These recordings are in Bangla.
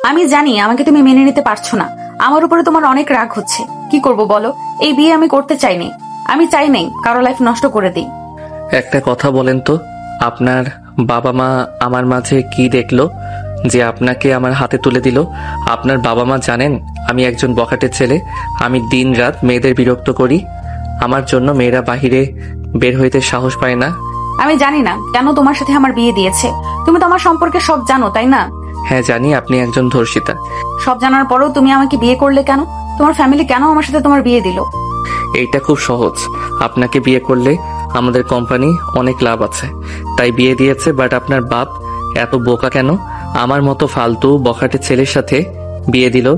আমি জানি আমাকে তুমি মেনে নিতে পারছো না, আমার উপরে তোমার অনেক রাগ হচ্ছে। কি করব বলো? এই বিয়ে আমি করতে চাইনি, আমি চাই নাই কারো লাইফ নষ্ট করে দিই। একটা কথা বলেন তো, আপনার বাবা মা আমার মাঝে কি দেখলো যে আপনাকে আমার হাতে তুলে দিল? আপনার বাবা মা জানেন আমি একজন বখাটের ছেলে, আমি দিন রাত মেয়েদের বিরক্ত করি, আমার জন্য মেয়েরা বাহিরে বের হইতে সাহস পায় না। আমি জানি না কেন তোমার সাথে আমার বিয়ে দিয়েছে। তুমি তো আমার সম্পর্কে সব জানো, তাই না? হ্যাঁ জানি, আপনি একজন ধর্ষিতা। সব জানার পরেও তুমি আমাকে বিয়ে করলে কেন? তোমার ফ্যামিলি কেন আমার সাথে তোমার বিয়ে দিল? এইটা খুব সহজ, আপনাকে বিয়ে করলে আমাদের কোম্পানি অনেক লাভ আছে, তাই বিয়ে দিয়েছে। বাট আপনার বাপ এত বোকা কেন আমার মতো ফালতু বখাটে ছেলের সাথে বিয়ে দিল?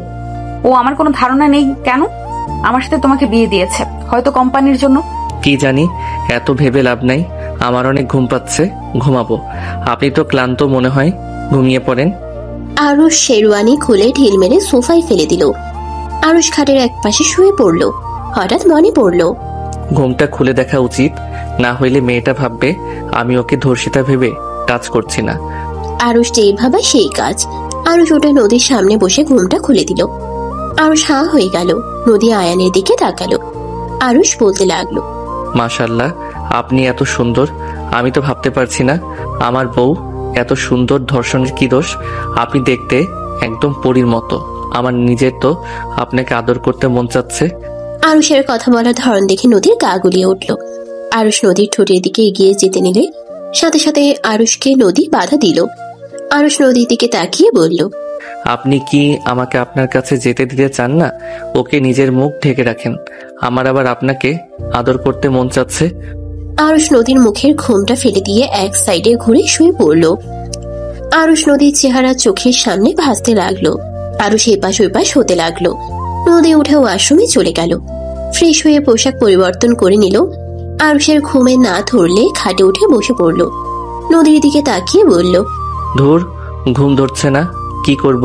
ও আমার কোনো ধারণা নেই কেন আমার সাথে তোমাকে বিয়ে দিয়েছে, হয়তো কোম্পানির জন্য। কি জানি, এত ভেবে লাভ নাই। আমার অনেক ঘুম পাচ্ছে, ঘুমাবো। আপনি তো ক্লান্ত মনে হয়, ঘুমিয়ে পড়েন। আরুষ শেরওয়ানি খুলে ঢিল মেরে সোফায় ফেলে দিল। আরুষ খাটের এক পাশে শুয়ে পড়ল। হঠাৎ মনে পড়ল, ঘুমটা খুলে দেখা উচিত, না হইলে মেয়েটা ভাববে আমি ওকে ধর্ষিতা ভেবে কাজ করছি না। আরুষ যেই ভাবা সেই কাজ। আরুষ উঠে নদীর সামনে বসে ঘুমটা খুলে দিল। আরুষ হাঁ হয়ে গেল। নদী আয়ানের দিকে তাকালো। আরুষ বলতে লাগলো, মাশাআল্লাহ, আপনি এত সুন্দর, আমি তো ভাবতে পারছি না আমার বউ এত সুন্দর। ধর্ষণের কি দোষ? আপনি দেখতে একদম পরীর মতো। আমার নিজের তো আপনাকে আদর করতে মন চাচ্ছে। আরুষের কথা বলার ধরন দেখে নদীর গা গুলিয়ে উঠল। আরুষ নদীর ঠোঁটের দিকে এগিয়ে যেতে নিলে সাথে সাথে আরুষকে নদী বাধা দিল। আরুষ নদীর দিকে তাকিয়ে বলল, আপনি কি আমাকে আপনার কাছে যেতে দিতে চান না? ওকে নিজের মুখ ঢেকে রাখেন, আমার আবার আপনাকে আদর করতে মন চাচ্ছে। আরুষ নদীর মুখের ঘুমটা ফেলে দিয়ে এক সাইডে ঘুরে শুয়ে পড়ল। আরুষ নদীর চেহারা চোখের সামনে ভাসতে লাগলো। আরুষ এপাশ ওইপাশ হতে লাগলো। নদী উঠে ওয়াশরুমে চলে গেল। ফ্রেশ হয়ে পোশাক পরিবর্তন করে নিল। আরুষের ঘুমে না ধরলে খাটে উঠে বসে পড়ল। নদীর দিকে তাকিয়ে বলল, ধুর, ঘুম ধরছে না, কি করব?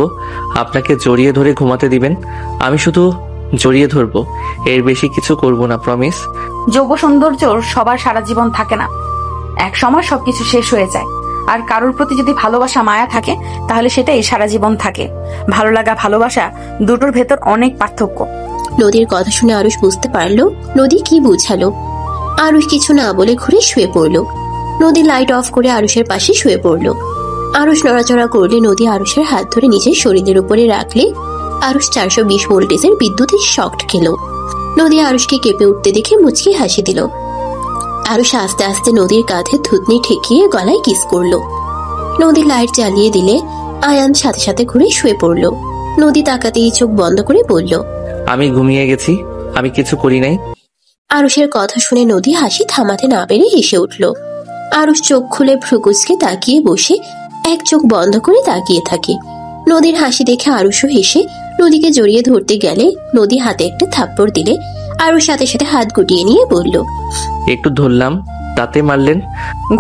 আপনাকে জড়িয়ে ধরে ঘুমাতে দিবেন? আমি শুধু জড়িয়ে ধরবো, এর বেশি কিছু করব না, প্রমিস। যোগ্য সৌন্দর্য সবার সারা জীবন থাকে না, এক সময় সবকিছু শেষ হয়ে যায়। আর কারোর প্রতি যদি ভালোবাসা মায়া থাকে তাহলে সেটাই সারা জীবন থাকে। ভালো লাগা ভালোবাসা দুটোর ভেতর অনেক পার্থক্য। নদীর কথা শুনে আরুষ বুঝতে পারলো নদী কি বুঝালো। আরুষ কিছু না বলে ঘুরে শুয়ে পড়ল। নদী লাইট অফ করে আরুষের পাশে শুয়ে পড়ল। আরুষ নড়াচড়া করলে নদী আরুষের হাত ধরে নিজের শরীরের উপরে রাখলে আরুষ 420 ভোল্টেজের বিদ্যুতের শক খেল। নদী আরুষকে কেঁপে উঠতে দেখে মুচকি হাসি দিল। আরুষ আস্তে আস্তে নদীর কাঁধে থুতনি ঠেকিয়ে গলায় কিস করলো। নদী লাইট জ্বালিয়ে দিলে আয়ান সাথে সাথে ঘুরে শুয়ে পড়ল। নদী তাকাতেই চোখ বন্ধ করে বলল, আমি ঘুমিয়ে গেছি, আমি কিছু করি নাই। আরুষের কথা শুনে নদী হাসি থামাতে না পেরে হেসে উঠল। আরুষ চোখ খুলে ভ্রুকুচকে তাকিয়ে বসে এক চোখ বন্ধ করে তাকিয়ে থাকে। নদীর হাসি দেখে আরুষও হেসে নদীকে জড়িয়ে ধরতে গেলে নদী হাতে একটা থাপ্পড় দিলে আরুষ সাথে সাথে হাত গুটিয়ে নিয়ে বলল, একটু ধরলাম, তাতে মারলেন?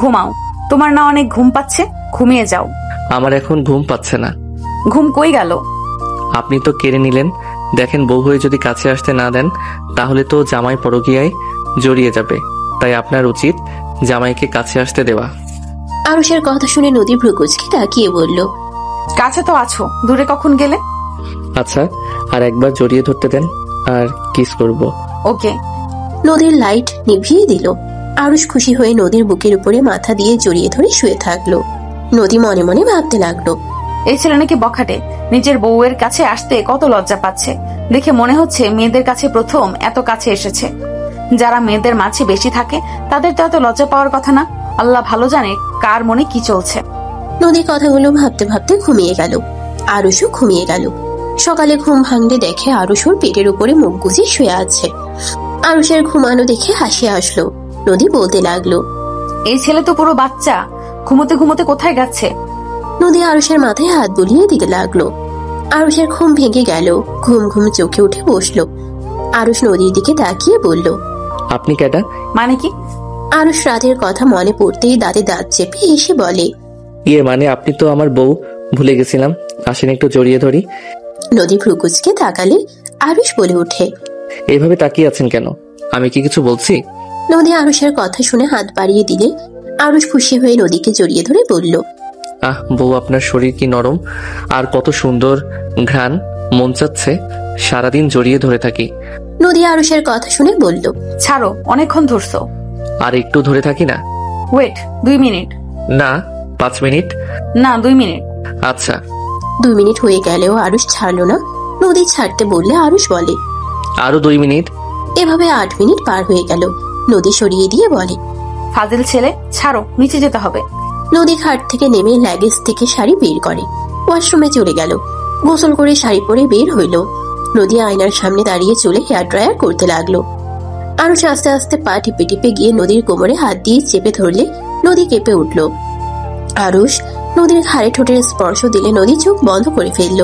ঘুমাও, তোমার না অনেক ঘুম পাচ্ছে, ঘুমিয়ে যাও। আমার এখন ঘুম পাচ্ছে না। ঘুম কই গেল? আপনি তো কেড়ে নিলেন। দেখেন, বউ হয়ে যদি কাছে আসতে না দেন তাহলে তো জামাই পরকীয়ায় জড়িয়ে যাবে, তাই আপনার উচিত জামাইকে কাছে আসতে দেওয়া। আরুষের কথা শুনে নদী ভ্রুকুচকে তাকিয়ে বলল, কাছে তো আছো, দূরে কখন গেলে? আচ্ছা, আর একবার জড়িয়ে ধরতে দেন, আর কিস করব। ওকে। নদীর লাইট নিভিয়ে দিল। আরুষ খুশি হয়ে নদীর বুকের উপরে মাথা দিয়ে জড়িয়ে ধরে শুয়ে থাকলো। নদী মনে মনে ভাবতে লাগলো, এই ছেলে নাকি বখাটে, নিজের বউয়ের কাছে আসতে কত লজ্জা পাচ্ছে। দেখে মনে হচ্ছে মেয়েদের কাছে প্রথম এত কাছে এসেছে। যারা মেয়েদের মাঝে বেশি থাকে তাদের তো এত লজ্জা পাওয়ার কথা না। আল্লাহ ভালো জানে কার মনে কি চলছে। নদীর কথাগুলো ভাবতে ভাবতে ঘুমিয়ে গেল। আরুষও ঘুমিয়ে গেল। সকালে ঘুম ভাঙলে দেখে আরুষ ওর পেটের উপরে মুখ গুজে শুয়ে আছে। আরুষের ঘুমানো দেখে হাসি আসলো। নদী বলতে লাগলো, এই ছেলে তো পুরো বাচ্চা, ঘুমোতে ঘুমোতে কোথায় যাচ্ছে? নদী আরুষের মাথায় হাত বুলিয়ে দিতে লাগলো। আরুষের ঘুম ভেঙে গেল। ঘুম ঘুম চোখে উঠে বসলো। আরুষ নদীর দিকে তাকিয়ে বলল, আপনি কেডা? মানে কি? আরুষ রাতের কথা মনে পড়তেই দাঁতে দাঁত চেপে এসে বলে, মানে আপনি তো আমার বউ, ভুলে গেছিলাম, আসেন একটু জড়িয়ে ধরি। নদী ভ্রুকুচকে তাকালে আরুষ বলে ওঠে, এইভাবে তাকিয়ে আছেন কেন? আমি কি কিছু বলছি? নদী আরুষের কথা শুনে হাত বাড়িয়ে দিলে আরুষ খুশি হয়ে নদীকে জড়িয়ে ধরে বলল, বউ, আপনার শরীর কি নরম, আর কত সুন্দর ঘ্রাণ, মন চাচ্ছে সারাদিন জড়িয়ে ধরে থাকি। নদী আরুষের কথা শুনে বলল, ছাড়ো, অনেকক্ষণ ধরছো। আর একটু ধরে থাকি না? Wait, 2 minute. না, 5 মিনিট। না, 2 মিনিট। আচ্ছা। 2 মিনিট হয়ে গেলেও আরুষ ছাড়লো না। নদী ছাড়তে বললে আরুষ বলে, আরো 2 মিনিট। এভাবে 8 মিনিট পার হয়ে গেল। নদী সরিয়ে দিয়ে বলে, ফাজিল ছেলে, ছাড়ো, নিচে যেতে হবে। নদী খাট থেকে নেমে লাগেজ থেকে শাড়ি বের করে ওয়াশরুমে চলে গেল। গোসল করে শাড়ি পরে বের হইল। নদী আয়নার সামনে দাঁড়িয়ে চুলে হেয়ার ড্রায়ার করতে লাগলো। আরুষ আস্তে আস্তে পা টিপে টিপে গিয়ে নদীর কোমরে হাত দিয়ে চেপে ধরলে নদী কেঁপে উঠল। আরুষ নদীর ঘাড়ে ঠোঁটের স্পর্শ দিলে নদী চোখ বন্ধ করে ফেলল।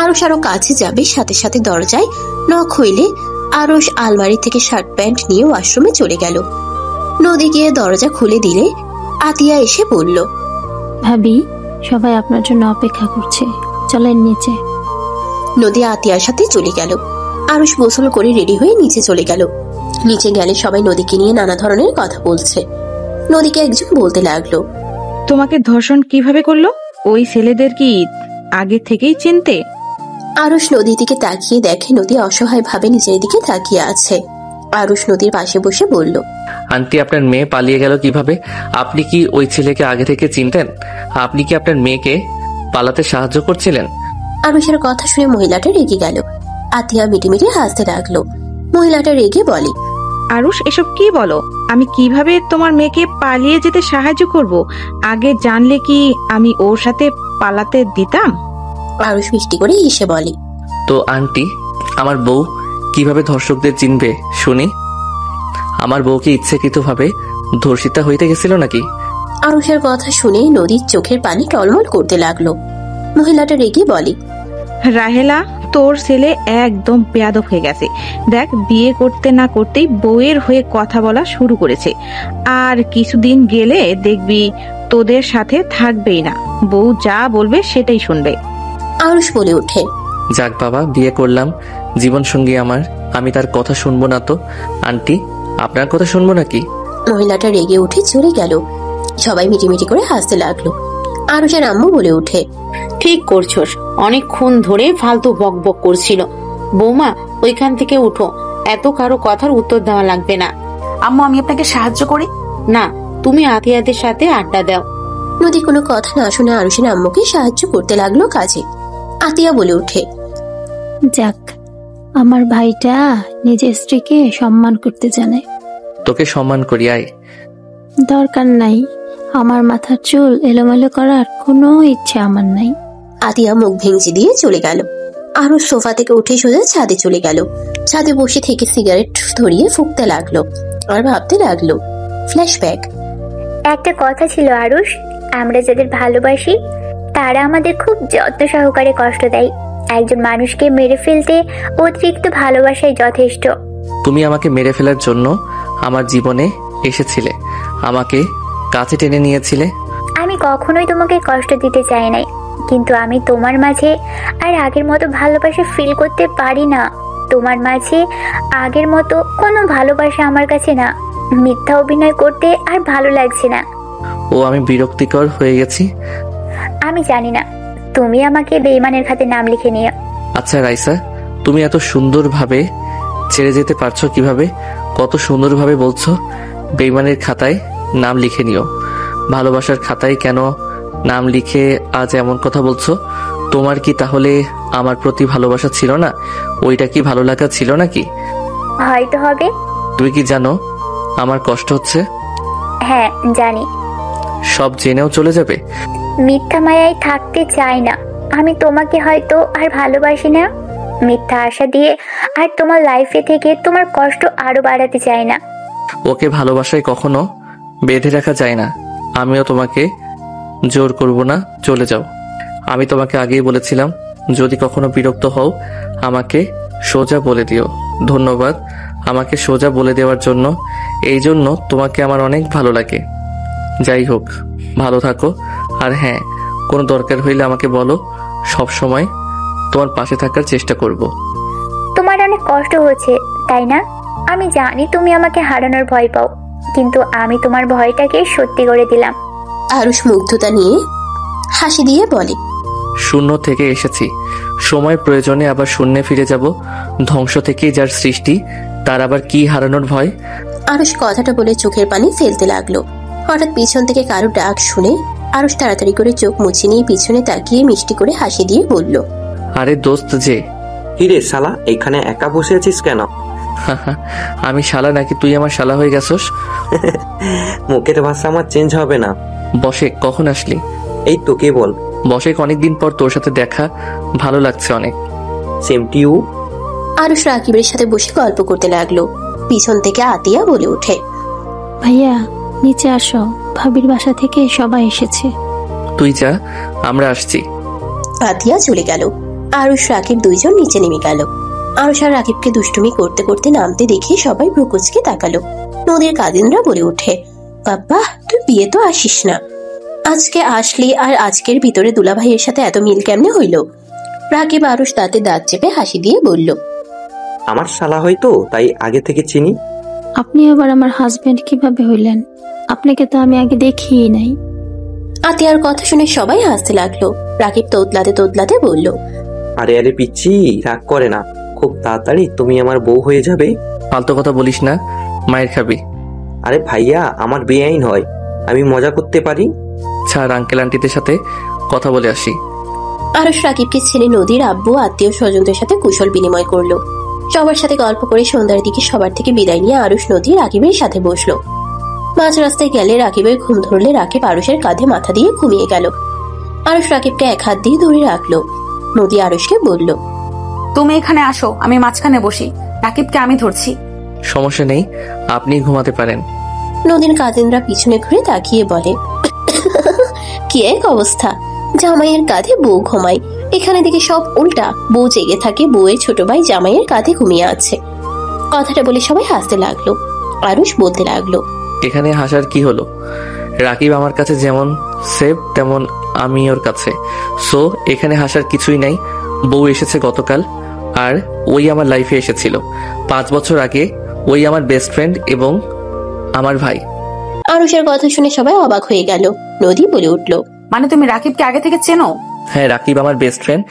আরুষ আরো কাছে যাবে, সাথে সাথে দরজায় নখ হইলে আরুষ আলমারি থেকে শার্ট প্যান্ট নিয়ে ওয়াশরুমে চলে গেল। নদী গিয়ে দরজা খুলে দিলে আতিয়া এসে বলল, ভাবি, সবাই আপনার জন্য অপেক্ষা করছে, চলেন নিচে। নদী আতিয়ার সাথে চলে গেল। আরুষ গোসল করে রেডি হয়ে নিচে চলে গেল। নিচে গেলে সবাই নদীকে নিয়ে নানা ধরনের কথা বলছে। নদীকে একজন বলতে লাগলো, তোমাকে ধর্ষণ কিভাবে করলো? ওই ছেলেদের কি আগে থেকেই চিনতে? আরুষ নদীর দিকে তাকিয়ে দেখে নদী অসহায় ভাবে নিজের দিকে তাকিয়ে আছে। আরুষ নদীর পাশে বসে বলল, আন্টি, আপনার মেয়ে পালিয়ে গেল কিভাবে? আপনি কি ওই ছেলেকে আগে থেকে চিনতেন? আপনি কি আপনার মেয়েকে পালাতে সাহায্য করছিলেন? আরুষের কথা শুনে মহিলাটা রেগে গেল। আতিয়া মিটিমিটি হাসতে লাগলো। মহিলাটা রেগে বলে, আরুষ, এসব কি বলো? আমি কিভাবে তোমার মেয়েকে পালিয়ে যেতে সাহায্য করব? আগে জানলে কি আমি ওর সাথে পালাতে দিতাম? আরুষ মিষ্টি করে এসে বলে, তো আন্টি, আমার বউ কিভাবে ধর্ষকদের চিনবে শুনি? আমার বউকে ইচ্ছাকৃতভাবে ধর্ষিতা হইতে গেছিল নাকি? আরুষের কথা শুনে নদীর চোখের পানি টলমল করতে লাগলো। মহিলাটা রেগে বলে, রাহেলা, তোর ছেলে একদম বেয়াদব হয়ে গেছে। দেখ, বিয়ে করতে না করতেই বউয়ের হয়ে কথা বলা শুরু করেছে। আর কিছুদিন গেলে দেখবি তোদের সাথে থাকবেই না। বউ যা বলবে সেটাই শুনবে। আরুষ বলে ওঠে, যাক বাবা, বিয়ে করলাম, জীবন সঙ্গী আমার, আমি তার কথা শুনবো না তো? আন্টি, আপনার কথা শুনবো নাকি? মহিলাটা রেগে উঠে চলে গেল। সবাই মিটিমিটি করে হাসতে লাগলো। আরুষের আম্মু বলে ওঠে, ঠিক করছোস, অনেকক্ষণ ধরে ফালতু বক বক করছিল। বৌমা, ওইখান থেকে উঠো, এত কারো কথার উত্তর দেওয়া লাগবে না। আম্মু, আমি আপনাকে সাহায্য করি? না, তুমি আতিয়াদের সাথে আড্ডা দাও। নদী কোনো কথা না শুনে আরুষের আম্মুকে সাহায্য করতে লাগলো কাজে। আতিয়া বলে ওঠে, যাক, আমার ভাইটা নিজের স্ত্রীকে সম্মান করতে জানে। তোকে সম্মান করি, আয়। দরকার নাই, আমার মাথার চুল এলোমেলো করার কোনো ইচ্ছে আমার নাই। আতিয়া মুখ ভেঙচি দিয়ে চলে গেল। আরুষ সোফা থেকে উঠে সোজা ছাদে চলে গেল। ছাদে বসে থেকে সিগারেট ধরিয়ে ফুঁকতে লাগলো আর ভাবতে লাগলো। ফ্ল্যাশব্যাক। একটা কথা ছিল আরুষ, আমরা যাদের ভালোবাসি তারা আমাদের খুব যত্ন সহকারে কষ্ট দেয়। একজন মানুষকে মেরে ফেলতে অতিরিক্ত ভালোবাসাই যথেষ্ট। তুমি আমাকে মেরে ফেলার জন্য আমার জীবনে এসেছিলে, আমাকে কাছে টেনে নিয়েছিলে। আমি কখনোই তোমাকে কষ্ট দিতে চাই নাই, কিন্তু আমি তোমার মাঝে আর আগের মতো ভালোবাসা ফিল করতে পারি না। তোমার মাঝে আগের মতো কোনো ভালোবাসা আমার কাছে না। মিথ্যা অভিনয় করতে আর ভালো লাগছে না। ও, আমি বিরক্তিকর হয়ে গেছি। আমি জানি না, তুমি আমাকে বেঈমানের খাতে নাম লিখে নিও। আচ্ছা রাইসা, তুমি এত সুন্দরভাবে ছেড়ে যেতে পারছো কিভাবে? কত সুন্দরভাবে বলছো বেঈমানের খাতায় নাম লিখে নিও। ভালোবাসার খাতায় কেন নাম লিখে আজ এমন কথা বলছো? তোমার কি তাহলে আমার প্রতি ভালোবাসা ছিল না? ওইটা কি ভালো লাগা ছিল নাকি? হয়তো হবে। তুই কি জানো আমার কষ্ট হচ্ছে? হ্যাঁ, জানি। সব জেনেও চলে যাবে? মিথ্যা মায়ায় থাকতে চাই না। আমি তোমাকে হয়তো আর ভালোবাসি না। মিথ্যা আশা দিয়ে আর তোমার লাইফে থেকে তোমার কষ্ট আরো বাড়াতে চাই না। ওকে ভালোবাসায় কখনো বেঁধে রাখা যায় না। আমিও তোমাকে জোর করব না, চলে যাও। আমি তোমাকে আগেই বলেছিলাম, যদি কখনো বিরক্ত হও আমাকে সোজা বলে দিও। ধন্যবাদ আমাকে সোজা বলে দেওয়ার জন্য। এই জন্য তোমাকে আমার অনেক ভালো লাগে। যাই হোক, ভালো থাকো। আর হ্যাঁ, কোনো দরকার হইলে আমাকে বলো, সব সময় তোমার পাশে থাকার চেষ্টা করব। তোমার অনেক কষ্ট হচ্ছে, তাই না? আমি জানি তুমি আমাকে হারানোর ভয় পাও, কিন্তু আমি তোমার ভয়টাকে সত্যি করে দিলাম। আরুষ মুগ্ধতা নিয়ে হাসি দিয়ে বলে, শূন্য থেকে এসেছি, সময় প্রয়োজনে আবার শূন্যে ফিরে যাব। ধ্বংস থেকেই যার সৃষ্টি, তার আবার কি হারানোর ভয়। আরুষ কথাটা বলে চোখের পানি ফেলতে লাগলো। হঠাৎ পিছন থেকে কারো ডাক শুনে আরুষ তাড়াতাড়ি করে চোখ মুছে নিয়ে পিছনে তাকিয়ে মিষ্টি করে হাসি দিয়ে বলল, আরে দোস্ত যে। কিরে শালা, এখানে একা বসে আছিস কেন? আমি শালা নাকি তুই আমার শালা হয়ে গেছস? মুখের ভাষা আমার চেঞ্জ হবে না। বসে, কখন আসলি? এই তো, কে বল? বসে, অনেকদিন পর তোর সাথে দেখা, ভালো লাগছে অনেক। Same to you. আরুষ রাকিবের সাথে বসে গল্প করতে লাগলো। পিছন থেকে আতিয়া বলে ওঠে, ভাইয়া নিচে আসো, ভাবির বাসা থেকে সবাই এসেছে। তুই যা, আমরা আসছি। আতিয়া চলে গেল। আরুষ রাকিব দুইজন নিচে নেমে গেল। আরুষ আর রাকিবকে দুষ্টুমি করতে করতে নামতে দেখে সবাই ব্রুকুচকে তাকালো। নদীর কাজিনরা বলে ওঠে, বাবা তুই বিয়ে তো আসিস না, আজকে আসলি, আর আজকের ভিতরে দুলা ভাইয়ের সাথে এত মিল কেমনে হইল? রাকিব আরুষ দাঁতে দাঁত চেপে হাসি দিয়ে বলল, আমার শালা হয়তো, তাই আগে থেকে চিনি। আপনি আবার আমার হাজবেন্ড কিভাবে হইলেন? আপনাকে তো আমি আগে দেখিই নাই। আতিয়ার কথা শুনে সবাই হাসতে লাগলো। রাকিব তোতলাতে তোতলাতে বলল, আরে আরে পিচ্ছি, রাগ করে না, খুব তাড়াতাড়ি তুমি আমার বউ হয়ে যাবে। ফালতু কথা বলিস না, মায়ের খাবি। আরে ভাইয়া, আমার বেআইন হয়, আমি মজা করতে পারি। ছাড়, আঙ্কেল আন্টিদের সাথে কথা বলে আসি। আরুষ রাকিবকে ছেড়ে নদীর আব্বু আত্মীয় স্বজনদের সাথে কুশল বিনিময় করলো। সবার সাথে গল্প করে সন্ধ্যার দিকে সবার থেকে বিদায় নিয়ে আরুষ নদী রাকিবের সাথে বসলো। মাঝ রাস্তায় গেলে রাকিবের ঘুম ধরলে রাকিব আরুষের কাঁধে মাথা দিয়ে ঘুমিয়ে গেল। আরুষ রাকিবকে এক হাত দিয়ে ধরে রাখলো। নদী আরুষকে বলল, তুমি এখানে আসো, আমি মাঝখানে বসি, রাকিবকে আমি ধরছি। সমস্যা নেই, আপনি ঘুমাতে পারেন। নদীর কাজিনরা পিছনে ঘুরে তাকিয়ে বলে, কি এক অবস্থা, জামাইয়ের কাঁধে বউ ঘুমায়, এখানে দেখে সব উল্টা, বউ জেগে থাকে, বউয়ের ছোট ভাই জামাইয়ের কাঁধে ঘুমিয়ে আছে। কথাটা বলে সবাই হাসতে লাগলো। আরুষ বলতে লাগলো, এখানে হাসার কি হলো? রাকিব আমার কাছে যেমন সেফ, তেমন আমি ওর কাছে। সো এখানে হাসার কিছুই নাই। বউ এসেছে গতকাল, আর ওই আমার লাইফে এসেছিল 5 বছর আগে। ওই আমার বেস্ট ফ্রেন্ড এবং আমার ভাই। আরুষের কথা শুনে সবাই অবাক হয়ে গেল। নদী বলে উঠলো, মানে তুমি রাকিবকে আগে থেকে চেনো? হ্যাঁ, রাকিব আমার বেস্ট ফ্রেন্ড।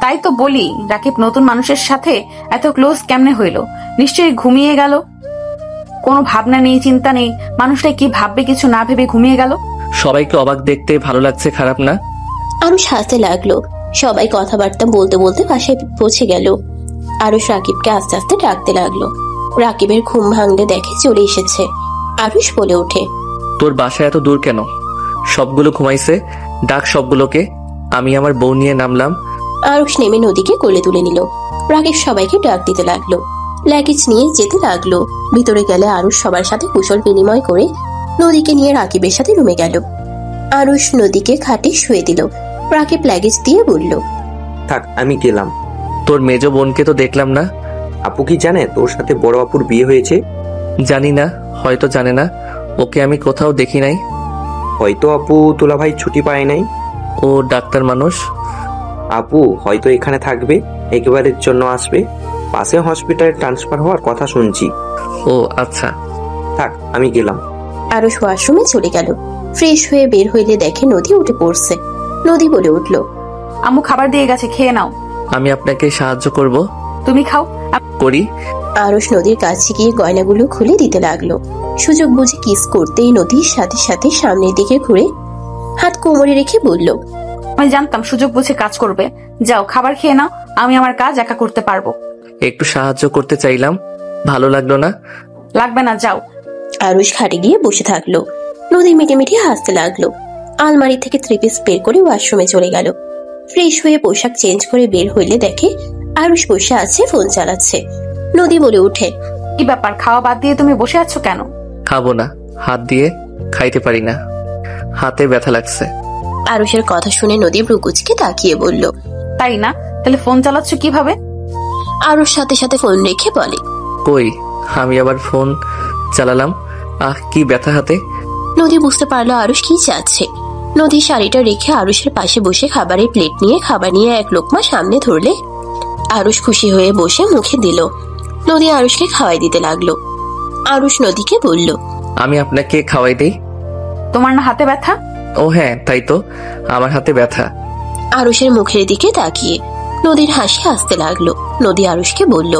তাই তো বলি, রাকিব নতুন মানুষের সাথে এত ক্লোজ কেমনে হইল? নিশ্চয়ই ঘুমিয়ে গেল, কোনো ভাবনা নেই, চিন্তা নেই, মানুষটা কি ভাববে কিছু না ভেবে ঘুমিয়ে গেল। সবাইকে অবাক দেখতে ভালো লাগছে, খারাপ না? আরুষ হাসতে লাগলো। সবাই কথাবার্তা বলতে বলতে বাসায় পৌঁছে গেল। আরুষ রাকিবকে আস্তে আস্তে ডাকতে লাগলো। রাকিবের ঘুম ভাঙলে দেখে চলে এসেছে। আরুষ বলে ওঠে, তোর বাসা এত দূর কেন? সবগুলো ঘুমাইছে, ডাক সবগুলোকে। আমি আমার বউ নিয়ে নামলাম। আরুষ নেমে নদীকে কোলে তুলে নিল। রাকিব সবাইকে ডাক দিতে লাগলো। লাগেজ নিয়ে যেতে লাগলো। ভিতরে গেলে আরুষ সবার সাথে কুশল বিনিময় করে নদীকে নিয়ে রাকিবের সাথে রুমে গেল। আরুষ নদীকে খাটে শুয়ে দিল। রাকিব লাগেজ দিয়ে বলল, থাক, আমি গেলাম। তোর মেজ বোনকে তো দেখলাম না। আপু কি জানে তোর সাথে বড় আপুর বিয়ে হয়েছে? জানি না, হয়তো জানে না। ওকে আমি কোথাও দেখি নাই। হয়তো আপু তোলা ভাই ছুটি পায় নাই। ও ডাক্তার মানুষ। আপু হয়তো এখানে থাকবে, একেবারের জন্য আসবে। পাশে হসপিটালে ট্রান্সফার হওয়ার কথা শুনছি। ও আচ্ছা, থাক, আমি গেলাম। আরুষ ওয়াশরুমে চলে গেল। ফ্রেশ হয়ে বের হইলে দেখে নদী উঠে পড়ছে। নদী বলে উঠল, আম্মু খাবার দিয়ে গেছে, খেয়ে নাও। আমি আপনাকে সাহায্য করব। তুমি খাও। করি। আরুষ নদীর কাছে গিয়ে গয়নাগুলো খুলে দিতে লাগলো। সুযোগ বুঝে কিস করতেই নদীর সাথে সাথে সামনের দিকে ঘুরে হাত কোমরে রেখে বলল, আমি জানতাম সুযোগ বুঝে কাজ করবে। যাও খাবার খেয়ে নাও, আমি আমার কাজ একা করতে পারবো। একটু সাহায্য করতে চাইলাম, ভালো লাগলো না? লাগবে না, যাও। আরুষ খাটে গিয়ে বসে থাকলো। নদী মিটে মিটে হাসতে লাগলো। আলমারি থেকে 3 পিস বের করে ওয়াশরুমে চলে গেল। ফ্রেশ হয়ে পোশাক চেঞ্জ করে বের হইলে দেখে আরুষ বসে আছে, ফোন চালাচ্ছে। নদী বলে উঠে, কি ব্যাপার, খাওয়া বাদ দিয়ে তুমি বসে আছো কেন? খাবো না, হাত দিয়ে খাইতে পারি না, হাতে ব্যথা লাগছে। আরুষের কথা শুনে নদী ব্রুকুচকে তাকিয়ে বলল, তাই না? তাহলে ফোন চালাচ্ছ কিভাবে? আরুষ সাথে সাথে ফোন রেখে বলে, কই, আমি আবার ফোন চালালাম? আহ, কি ব্যথা হাতে। নদী বুঝতে পারলো আরুষ কি চাচ্ছে। নদী শাড়িটা রেখে আরুষের পাশে বসে খাবারের প্লেট নিয়ে খাবার নিয়ে এক লোকমা সামনে ধরলে আরুষ খুশি হয়ে বসে মুখে দিল। নদী আরুষকে খাওয়াই দিতে লাগলো। আরুষ নদীকে বলল, আমি আপনাকে খাওয়াই দেই। তোমার না হাতে ব্যথা? ও হ্যাঁ, তাই তো, আমার হাতে ব্যথা। আরুষের মুখের দিকে তাকিয়ে নদীর হাসি আসতে লাগলো। নদী আরুষকে বলল,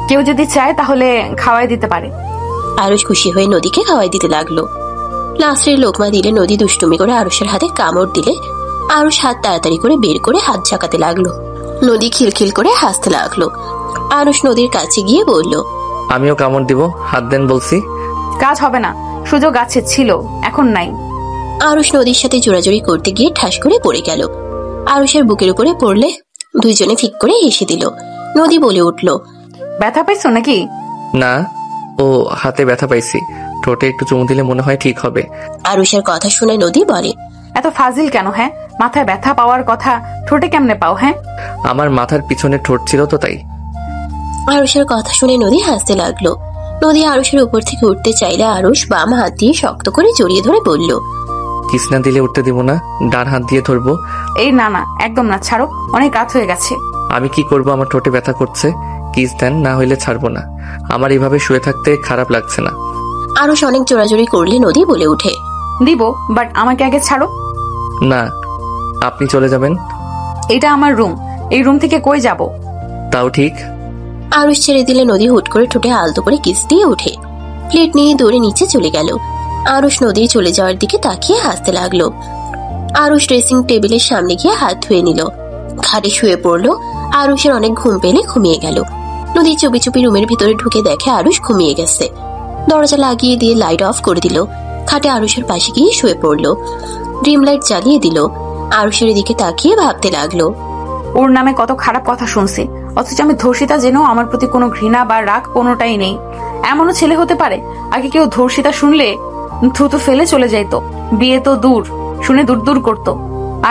কেউ যদি চায় তাহলে খাওয়াই দিতে পারে। আরুষ খুশি হয়ে নদীকে খাওয়াই দিতে লাগলো। লাস্টের লোকমা দিলে নদী দুষ্টুমি করে আরুষের হাতে কামড় দিলে আরুষ হাত তাড়াতাড়ি করে বের করে হাত ঝাঁকাতে লাগলো। নদী খিলখিল করে হাসতে লাগলো। আরুষ নদীর কাছে গিয়ে বলল, আমিও কামড় দিব, হাত দেন বলছি। কাজ হবে না, সুযোগ আছে, ছিল, এখন নাই। আরুষ নদীর সাথে জোরাজোরি করতে গিয়ে ঠাস করে পড়ে গেল। আরুষের বুকের উপরে পড়লে দুইজনে ঠিক করে হেসে দিল। নদী বলে উঠল, ব্যথা পাইছো নাকি? না, ও হাতে ব্যথা পাইছি, ঠোঁটে একটু চুমু দিলে মনে হয় ঠিক হবে। আরুষের কথা শুনে নদী বলে, এত ফাজিল কেন? হ্যাঁ, মাথায় ব্যথা পাওয়ার কথা ঠোঁটে কেমনে পাও? হ্যাঁ, আমার মাথার পিছনে ঠোঁট ছিল তো তাই। আরুষের কথা শুনে নদী হাসতে লাগলো। নদী আরুষের উপর থেকে উঠতে চাইলে আরুষ বাম হাত দিয়ে শক্ত করে জড়িয়ে ধরে বলল, কিস না দিলে উঠতে দিব না, ডান হাত দিয়ে ধরবো। এই না না, একদম না, ছাড়ো, অনেক রাত হয়ে গেছে। আমি কি করব, আমার ঠোঁটে ব্যথা করছে, কিস দেন, না হইলে ছাড়বো না। আমার এইভাবে শুয়ে থাকতে খারাপ লাগছে না। আরুষ অনেক জোরাজোরি করলে নদী বলে উঠে, দিব, বাট আমাকে আগে ছাড়ো। না, আপনি চলে যাবেন। এটা আমার রুম, এই রুম থেকে কই যাব? তাও ঠিক। আরুষ ছেড়ে দিলে নদী হুট করে ঠোঁটে আলতো করে কিস দিয়ে উঠে প্লেট নিয়ে দৌড়ে নিচে চলে গেল। আরুষ নদী চলে যাওয়ার দিকে তাকিয়ে হাসতে লাগলো। আরুষ ড্রেসিং টেবিলের সামনে গিয়ে হাত ধুয়ে নিল, ঘাটে শুয়ে পড়লো। আরুষের অনেক ঘুম পেলে ঘুমিয়ে গেল। নদী চুপি চুপি রুমের ভিতরে ঢুকে দেখে আরুষ ঘুমিয়ে গেছে। দরজা লাগিয়ে দিয়ে লাইট অফ করে দিল। খাটে আরুষের পাশে গিয়ে শুয়ে পড়লো। ড্রিম লাইট জ্বালিয়ে দিল। আরুষের দিকে তাকিয়ে ভাবতে লাগলো, ওর নামে কত খারাপ কথা শুনছি, অথচ আমি ধর্ষিতা জেনেও আমার প্রতি কোনো ঘৃণা বা রাগ কোনোটাই নেই। এমনও ছেলে হতে পারে? আগে কেউ ধর্ষিতা শুনলে থুতু ফেলে চলে যাইতো, বিয়ে তো দূর, শুনে দূর দূর করতো।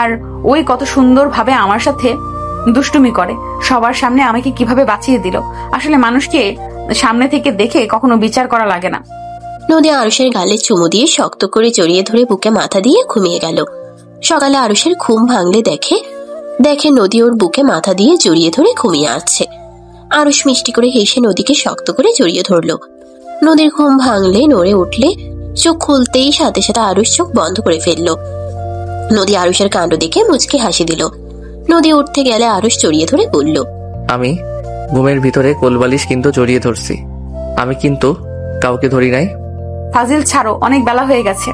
আর ওই কত সুন্দর ভাবে আমার সাথে দুষ্টুমি করে, সবার সামনে আমাকে কিভাবে বাঁচিয়ে দিল। আসলে মানুষকে সামনে থেকে দেখে কখনো বিচার করা লাগে না। নদী আরুষের গালে চুমু দিয়ে শক্ত করে জড়িয়ে ধরে বুকে মাথা দিয়ে ঘুমিয়ে গেল। সকালে আরুষের ঘুম ভাঙলে দেখে নদী ওর বুকে মাথা দিয়ে জড়িয়ে ধরে ঘুমিয়ে আছে। আরুষ মিষ্টি করে হেসে নদীকে শক্ত করে জড়িয়ে ধরল। নদীর ঘুম ভাঙলে নড়ে উঠলে চোখ খুলতেই সাথে সাথে আরুষ চোখ বন্ধ করে ফেললো। নদী আরুষের কাণ্ড দেখে মুচকি হাসি দিল। নদী উঠতে গেলে আরুষ জড়িয়ে ধরে বলল, আমি ঘুমের ভিতরে কোলবালিশ কিন্তু জড়িয়ে ধরছি, আমি কিন্তু কাউকে ধরি নাই। ফাজিল ছাড়ো, অনেক বেলা হয়ে গেছে।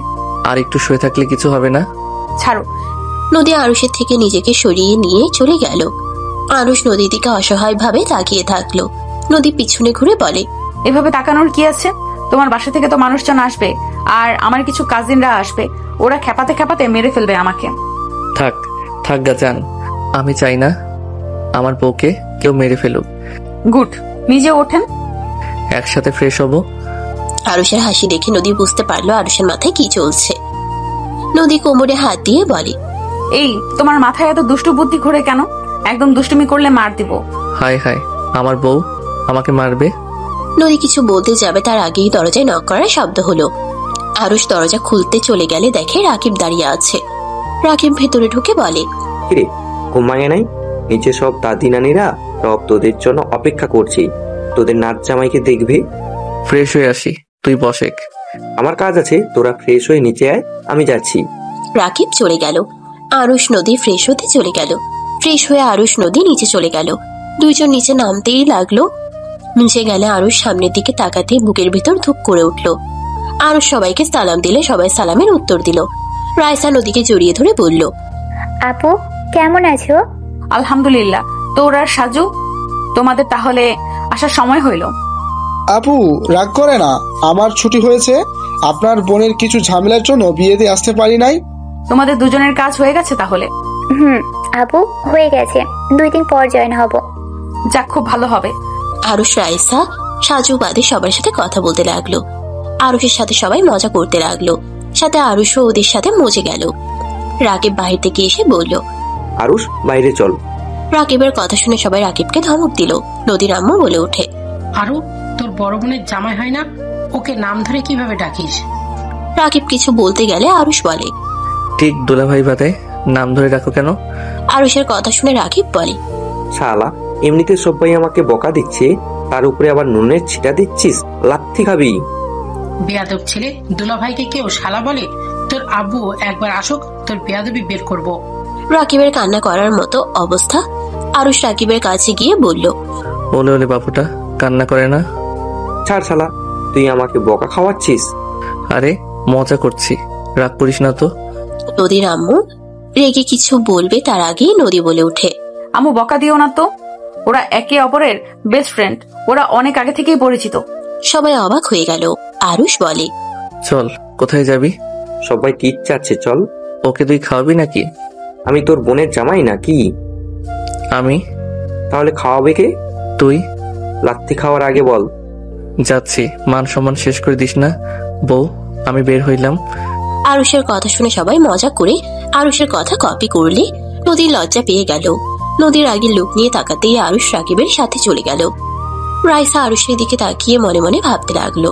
আর একটু শুয়ে থাকলে কিছু হবে না? ছাড়ো। নদী আরুষের থেকে নিজেকে সরিয়ে নিয়ে চলে গেল। আরুষ নদীর দিকে অসহায় ভাবে তাকিয়ে থাকলো। নদী পিছনে ঘুরে বলে, এভাবে তাকানোর কি আছে? তোমার বাসা থেকে তো মানুষজন আসবে, আর আমার কিছু কাজিনরা আসবে, ওরা খেপাতে খেপাতে মেরে ফেলবে আমাকে। থাক থাক গা যান, আমি চাই না আমার বউকে কেউ মেরে ফেলুক। গুড, নিজে ওঠেন, একসাথে ফ্রেশ হব। আরুষের হাসি দেখে নদী বুঝতে পারলো আরুষের মাথায় কি চলছে। নদী কোমরে হাত দিয়ে বলে, এই তোমার মাথায় এত দুষ্টু বুদ্ধি ঘোরে কেন? একদম দুষ্টুমি করলে মার দিব। হায় হায়, আমার বউ আমাকে মারবে। নদী কিছু বলতে যাবে তার আগেই দরজায় নক করার শব্দ হলো। আরুষ দরজা খুলতে চলে গেলে দেখে রাকিব দাঁড়িয়ে আছে। রাকিব ভেতরে ঢুকে বলে, কিরে, ঘুম ভাঙে নাই? নিচে সব দাদি নানিরা সব তোদের জন্য অপেক্ষা করছি, তোদের নাচ জামাইকে দেখবি। ফ্রেশ হয়ে আসি, তুই বসেক। আমার কাজ আছে, তোরা ফ্রেশ হয়ে নিচে আয়, আমি যাচ্ছি। রাকিব চলে গেল। আরুষ নদী ফ্রেশ হতে চলে গেল। ফ্রেশ হয়ে আরুষ নদী নিচে চলে গেল। দুইজন নিচে নামতেই লাগলো। নিচে গেলে আরুষ সামনের দিকে তাকাতে বুকের ভিতর ধুপ করে উঠল। আরুষ সবাইকে সালাম দিলে সবাই সালামের উত্তর দিল। রাইসা নদীকে জড়িয়ে ধরে বলল, আপু কেমন আছো? আলহামদুলিল্লাহ। তোর আর সাজু, তোমাদের তাহলে আসার সময় হইল। আপু রাগ করে না, আমার ছুটি হয়েছে, আপনার বোনের কিছু ঝামেলার জন্য বিয়েতে আসতে পারি নাই। তোমাদের দুজনের কাজ হয়ে গেছে তাহলে? আপু হয়ে গেছে, 2 দিন পর জয়েন হব। যাক, খুব ভালো হবে। আরুষ রাইসা সাজু বাদে সবার সাথে কথা বলতে লাগলো। আরুষের সাথে সবাই মজা করতে লাগলো। সাথে আরুষও ওদের সাথে মজে গেল। রাকিব বাহির থেকে এসে বলল, আরুষ বাইরে চল। রাকিবের কথা শুনে সবাই রাকিবকে ধমক দিল। নদীর আম্মু বলে ওঠে, আরু, তোর বড় বোনের জামাই হয় না, ওকে নাম ধরে কিভাবে ডাকিস? রাকিব কিছু বলতে গেলে আরুষ বলে, ঠিক দুলাভাই বাদে নাম ধরে রাখো কেন? আরুষের কথা শুনে রাকিব বলে, শালা, এমনিতে সবাই আমাকে বকা দিচ্ছে, তার উপরে আবার নুনের ছিটা দিচ্ছিস, লাথি খাবি। বেয়াদব ছেলে, দুলাভাইকে কেউ শালা বলে? তোর আব্বু একবার আসুক, তোর বেয়াদবি বের করব। রাকিবের কান্না করার মতো অবস্থা। আরুষ রাকিবের কাছে গিয়ে বলল, ওলে ওলে বাবুটা কান্না করে না। ছাড় শালা, তুই আমাকে বকা খাওয়াচ্ছিস? আরে মজা করছি, রাগ করিস না তো। নদীর আম্মু রেগে কিছু বলবে তার আগেই নদী বলে উঠে, আম্মু বকা দিও না তো, ওরা একে অপরের বেস্ট ফ্রেন্ড, ওরা অনেক আগে থেকেই পরিচিত। সবাই অবাক হয়ে গেল। আরুষ বলে, চল, কোথায় যাবি? সবাই টিট চাচ্ছে, চল। ওকে তুই খাওয়াবি নাকি? আমি তোর বোনের জামাই না কি? আমি? তাহলে খাওয়াবে কে? তুই। লাত্তি খাওয়ার আগে বল। যাচ্ছি, মান সম্মান শেষ করে দিস না। বউ, আমি বের হইলাম। আরুষের কথা শুনে সবাই মজা করে আরুষের কথা কপি করলে নদীর লজ্জা পেয়ে গেল। নদীর আগের লুক নিয়ে তাকাতেই আরুষ রাকিবের সাথে চলে গেল। রাইসা আরুষের দিকে তাকিয়ে মনে মনে ভাবতে লাগলো,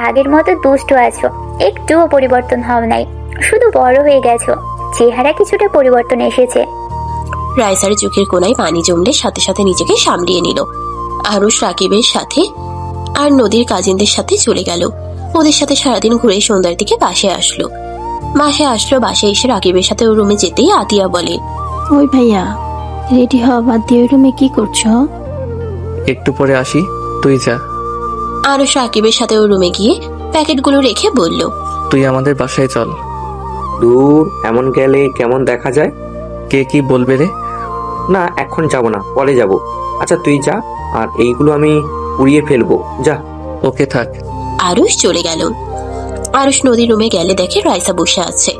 আগের মতো দুষ্ট আছো, একটুও পরিবর্তন হও নাই, শুধু বড় হয়ে গেছো, চেহারা কিছুটা পরিবর্তন এসেছে। রাইসার চোখের কোনায় পানি জমলে সাথে সাথে নিজেকে সামলিয়ে নিল। আরুষ রাকিবের সাথে আর নদীর কাজিনদের সাথে চলে গেল। ওদের সাথে সারাদিন ঘুরে সন্ধ্যার দিকে বাসায় আসলো। বাসায় এসে রাকিবের সাথে ওর রুমে যেতেই আতিয়া বলে, ওই ভাইয়া, রেডি হওয়া বাদ দিয়ে ওই রুমে কি করছো? একটু পরে আসি, তুই যা। আরুষ রাকিবের সাথে ওর রুমে গিয়ে প্যাকেটগুলো রেখে বলল, তুই আমাদের বাসায় চল। দূর, এমন গেলে কেমন দেখা যায়? কে কি বলবে রে? না, এখন যাব না, পরে যাব। আচ্ছা তুই যা, আর এইগুলো আমি পুড়িয়ে ফেলবো, যা। ওকে থাক। আরুষ চলে গেল। আরুষ নদীর রুমে গেলে দেখে রাইসা বসে আছে।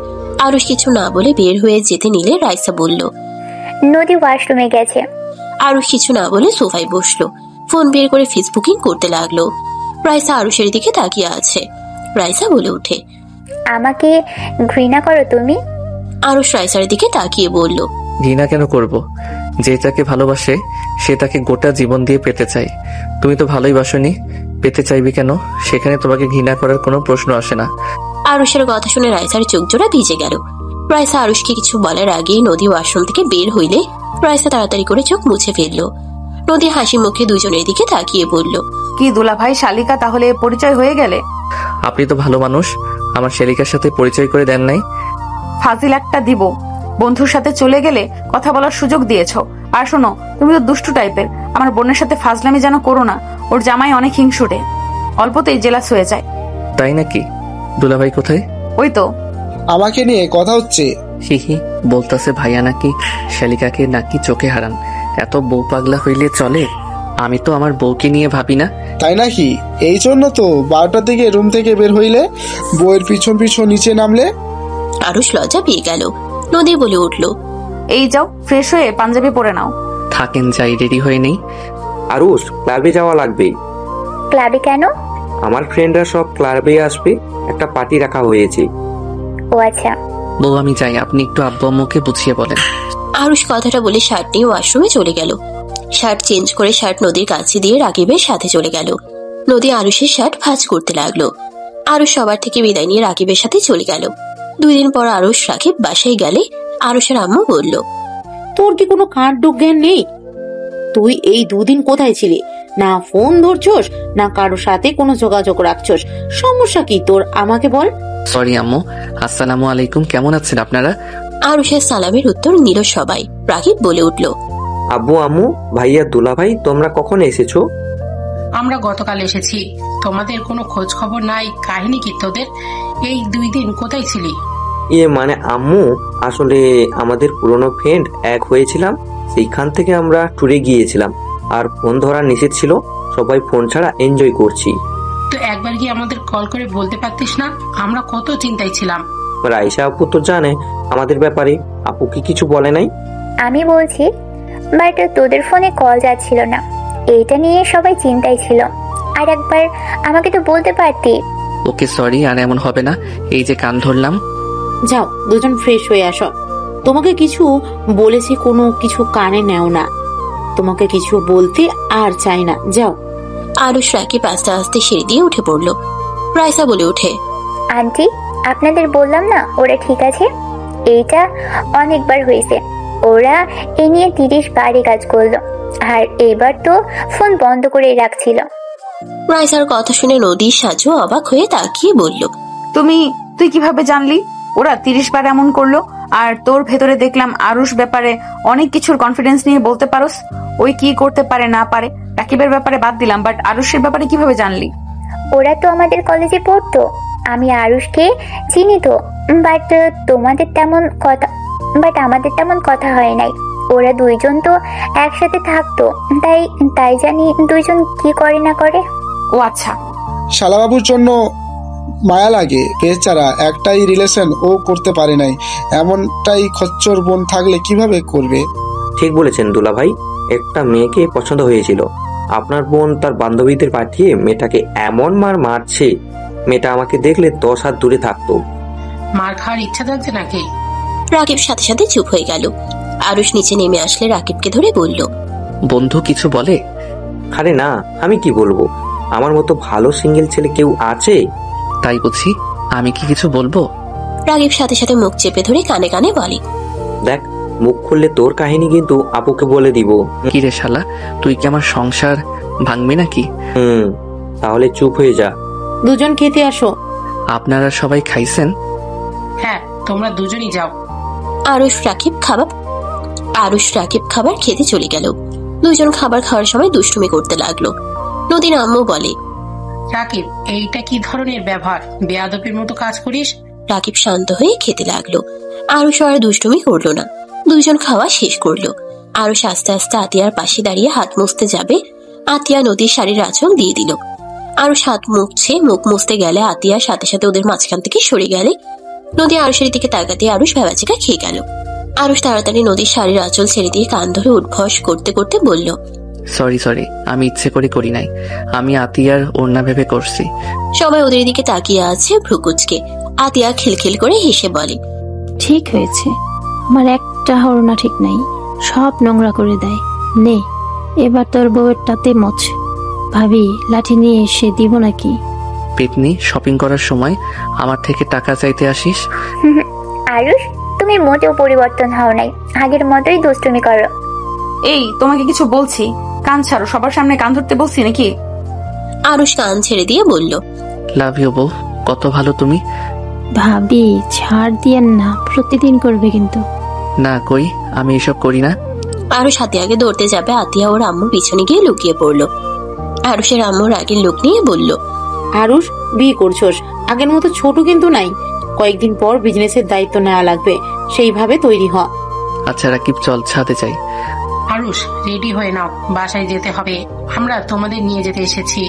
আরুষ কিছু না বলে বের হয়ে যেতে নিলে রাইসা বলল, নদী ওয়াশরুমে গেছে। আরুষ কিছু না বলে সোফায় বসলো। ফোন বের করে ফেসবুকিং করতে লাগলো। রাইসা আরুষের দিকে তাকিয়ে আছে। রাইসা বলে উঠে, আমাকে ঘৃণা করো তুমি? আরুষ রাইসার দিকে তাকিয়ে বলল, ঘৃণা কেন করব? যে তাকে ভালোবাসে সে তাকে গোটা জীবন দিয়ে পেতে চায়। তুমি তো ভালোই বাসনি, পেতে চাইবি কেন? সেখানে তোমাকে ঘৃণা করার কোনো প্রশ্ন আসে না। আরুষের কথা শুনে রাইসার চোখ জোড়া ভিজে গেল। রাইসা আরুষকে কিছু বলার আগেই নদী ওয়াশরুম থেকে বের হইলে রাইসা তাড়াতাড়ি করে চোখ মুছে ফেললো। নদী হাসি মুখে দুজনের দিকে তাকিয়ে বলল, কি দুলা ভাই শালিকা, তাহলে পরিচয় হয়ে গেলে? আপনি তো ভালো মানুষ, আমার শেলিকার সাথে পরিচয় করে দেন নাই। ফাজিল একটা দিব, বন্ধুর সাথে চলে গেলে কথা বলার সুযোগ দিয়েছো। আর শোনো, তুমি তো দুষ্টু টাইপের, আমার বোনের সাথে ফাজলামি যেন করো না, ওর জামাই অনেক হিংসুটে, অল্পতেই জেলাস হয়ে যায়। তাই নাকি? দুলাভাই কোথায়? ওই তো আমাকে নিয়ে কথা হচ্ছে। হিহি, বলতাছে ভাইয়া নাকি শালিকাকে নাকি চোখে হারান। এত বউ পাগলা হইলে চলে? আমি তো আমার বউকে নিয়ে ভাবি না। তাই নাকি? এই জন্য তো 12টার দিকে রুম থেকে বের হইলে, বইয়ের পিছন পিছন নিচে নামলে। আরুষ লজ্জা পেয়ে গেল। নদী বলে উঠল, এই যাও, ফ্রেশ হয়ে পাঞ্জাবি পরে নাও। থাকেন, যাই, রেডি হয়ে নেই। আরুষ, ক্লাবে যাওয়া লাগবে। ক্লাবে কেন? আমার ফ্রেন্ডরা সব ক্লাবে আসবে, একটা পার্টি রাখা হয়েছে। ও আচ্ছা। বউ আমি যাই, আপনি একটু আব্বু আম্মুকে বুঝিয়ে বলেন। আরুষ কথাটা বলে শার্ট নিয়ে ওয়াশরুমে চলে গেল। শার্ট চেঞ্জ করে শার্ট নদীর কাছে দিয়ে রাকিবের সাথে চলে গেল। নদী আরুষের শার্ট ভাঁজ করতে লাগলো। আরুষ সবার থেকে বিদায় নিয়ে রাকিবের সাথে চলে গেল। 2 দিন পর আরুষ রাকিব বাসায় গেলে আরুষের আম্মু বলল, তোর কি কোনো কাণ্ড জ্ঞান নেই? তুই এই 2 দিন কোথায় ছিলি? না ফোন ধরছস, না কারোর সাথে কোনো যোগাযোগ রাখছস। সমস্যা কি তোর, আমাকে বল। সরি আম্মু। আসসালামু আলাইকুম, কেমন আছেন আপনারা? আরুষের সালামের উত্তর নিল সবাই। রাকিব বলে উঠল, আব্বু আম্মু, ভাইয়া দুলাভাই, তোমরা কখন এসেছো? আমরা গতকাল এসেছি, তোমাদের কোনো খোঁজ খবর নাই। কাহিনী কি তোদের? এই 2 দিন কোথায় ছিলি? মানে আম্মু, আসলে আমাদের পুরনো ফ্রেন্ড এক হয়েছিলাম, সেইখান থেকে আমরা ট্যুরে গিয়েছিলাম, আর ফোন ধরা নিষেধ ছিল, সবাই ফোন ছাড়া এনজয় করছি। তো একবার কি আমাদের কল করে বলতে পারতিস না? আমরা কত চিন্তায় ছিলাম। রাইসা আপু তো জানে আমাদের ব্যাপারে, আপু কি কিছু বলে নাই? আমি বলছি, বাট তোদের ফোনে কল যাচ্ছিল না, এইটা নিয়ে সবাই চিন্তায় ছিল। আর একবার আমাকে তো বলতে পারতি। ওকে সরি, আর এমন হবে না। এই যে কান ধরলাম। যাও, দুজন ফ্রেশ হয়ে আসো। তোমাকে কিছু বলেছি, কোনো কিছু কানে নেও না। তোমাকে কিছু বলতে আর চাই না, যাও। আরুষ রাকিব আস্তে আস্তে সিঁড়ি দিয়ে উঠে পড়ল। রাইসা বলে ওঠে, আন্টি, আপনাদের বললাম না ওরা ঠিক আছে? এইটা অনেকবার হয়েছে, ওরা এ নিয়ে 30 বারে কাজ করলো, আর এইবার তো ফোন বন্ধ করে রাখছিল। রাইসার কথা শুনে নদীর সাজু অবাক হয়ে তাকিয়ে বলল, তুমি তুই কিভাবে জানলি ওরা 30 বার এমন করলো? আর তোর ভেতরে দেখলাম আরুষ ব্যাপারে অনেক কিছুর কনফিডেন্স নিয়ে বলতে পারোস। ওই কি করতে পারে না পারে, রাকিবের ব্যাপারে বাদ দিলাম, বাট আরুষের ব্যাপারে কিভাবে জানলি? ওরা তো আমাদের কলেজে পড়তো, আমি আরুষকে চিনি তো, বাট আমাদের তেমন কথা হয় নাই। ওরা দুইজন তো একসাথে থাকতো, তাই জানি দুইজন কি করে না করে। ও আচ্ছা। শালাবাবুর জন্য মায়া লাগে, বেচারা একটাই রিলেশন ও করতে পারে নাই, এমনটাই খচ্চর বোন থাকলে কিভাবে করবে? ঠিক বলেছেন দুলা ভাই, একটা মেয়েকে পছন্দ হয়েছিল, আপনার বোন তার বান্ধবীদের পাঠিয়ে মেয়েটাকে এমন মারছে, মেয়েটা আমাকে দেখলে 10 হাত দূরে থাকতো। মার খাওয়ার ইচ্ছা থাকছে নাকি? রাকিব সাথে সাথে চুপ হয়ে গেল। আরুষ নিচে নেমে আসলে রাকিবকে ধরে বলল, বন্ধু কিছু বলে? আরে না, আমি কি বলবো, আমার মতো ভালো সিঙ্গেল ছেলে কেউ আছে? তাই বুঝি, আমি কি কিছু বলবো? রাকিব সাথে সাথে মুখ চেপে ধরে কানে কানে বলে, দেখ, মুখ খুললে তোর কাহিনী কিন্তু আপুকে বলে দিব। কি রে শালা, তুই কি আমার সংসার ভাঙবি নাকি? তাহলে চুপ হয়ে যা। দুজন খেতে আসো। আপনারা সবাই খাইছেন? হ্যাঁ, তোমরা দুজনই যাও। আরুষ রাকিব খাবার খেতে চলে গেল। দুজন খাবার খাওয়ার সময় দুষ্টুমি করতে লাগলো। নদীর আম্মু বলে, রাকিব, এইটা কি ধরনের ব্যবহার? বেয়াদবির মতো কাজ করিস। রাকিব শান্ত হয়ে খেতে লাগলো। আরুষ আর দুষ্টুমি করলো না। দুইজন খাওয়া শেষ করলো। আরুষ আস্তে আস্তে আতিয়ার পাশে দাঁড়িয়ে হাত মুছতে যাবে, আতিয়া নদীর শাড়ির আঁচল দিয়ে দিল। আরুষ হাত মুখ মুছতে গেলে আতিয়ার সাথে সাথে ওদের মাঝখান থেকে সরে গেলে নদী আরুষের দিকে তাকাতে আরুষ ভেবাচিকা খেয়ে গেল। আরুষ তাড়াতাড়ি নদীর শাড়ির আঁচল ছেড়ে দিয়ে কান ধরে উদ্ভস করতে করতে বলল, সরি, আমি ইচ্ছে করে করি নাই, আমি আতিয়ার ওড়না ভেবে করছি। সবাই ওদের দিকে তাকিয়ে আছে ভ্রুকুচকে। আতিয়া খিলখিল করে হেসে বলে, ঠিক হয়েছে, আমার একটা হরনা ঠিক নাই, সব নোংরা করে দেয়। নে এবার তোর বউয়েরটাতে মোছ। ভাবি লাঠি নিয়ে এসে দিব নাকি? পেতনি, শপিং করার সময় আমার থেকে টাকা চাইতে আসিস? আরুষ, তুমি মোটেও পরিবর্তন হও নাই, আগের মতোই দুষ্টুমি করো। এই তোমাকে কিছু বলছি, কান ছাড়ো। সবার সামনে কান ধরতে বলছি নাকি? আরুষ কান ছেড়ে দিয়ে বলল, লাভ ইউ বউ, কত ভালো তুমি। ভাবি ছাড় দিয়েন না, প্রতিদিন করবে কিন্তু। না কই, আমি এসব করি না। আরুষ আতিয়াকে ধরতে যাবে, আতিয়া ওর আম্মুর পিছনে গিয়ে লুকিয়ে পড়লো। আরুষের আম্মুর আগের লোক নিয়ে বলল, আরুষ, বিয়ে করছোস, আগের মতো ছোট কিন্তু নাই, কয়েকদিন পর বিজনেসের দায়িত্ব নেওয়া লাগবে, সেইভাবে তৈরি হ। আচ্ছা রাকিব, চল ছাদে যাই। আরুষ, রেডি হয়ে নাও, বাসায় যেতে হবে, আমরা তোমাদের নিয়ে যেতে এসেছি।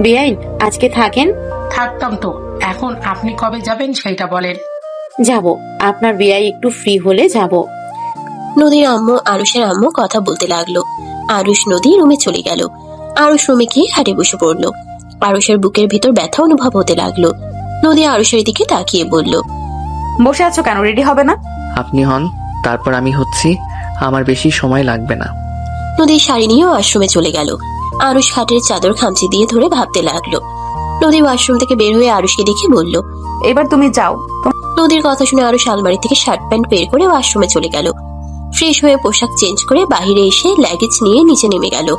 বেআইন, আজকে থাকেন? থাকতাম তো, এখন আপনি কবে যাবেন সেটা বলেন। যাব, আপনার বেআই একটু ফ্রি হলে যাব। নদীর আম্মু আরুষের আম্মু কথা বলতে লাগলো। আরুষ নদী রুমে চলে গেল। আরুষ রুমে গিয়ে খাটে বসে পড়লো। আরুষের বুকের ভিতর ব্যথা অনুভব হতে লাগলো। নদী আরুষের দিকে তাকিয়ে বলল, বসে আছো কেন? রেডি হবে না? আপনি হন, তারপর আমি হচ্ছি, আমার বেশি সময় লাগবে না। নদীর শাড়ি নিয়ে ওয়াশরুমে চলে গেল। আরুষ খাটের চাদর খামচি দিয়ে ধরে ভাবতে লাগলো। নদী ওয়াশরুম থেকে বের হয়ে আরুষকে দেখে বলল, এবার তুমি যাও। নদীর কথা শুনে আরুষ আলমারি থেকে শার্ট প্যান্ট বের করে ওয়াশরুমে চলে গেল। ফ্রেশ হয়ে পোশাক চেঞ্জ করে বাহিরে এসে লাগেজ নিয়ে নিচে নেমে গেল।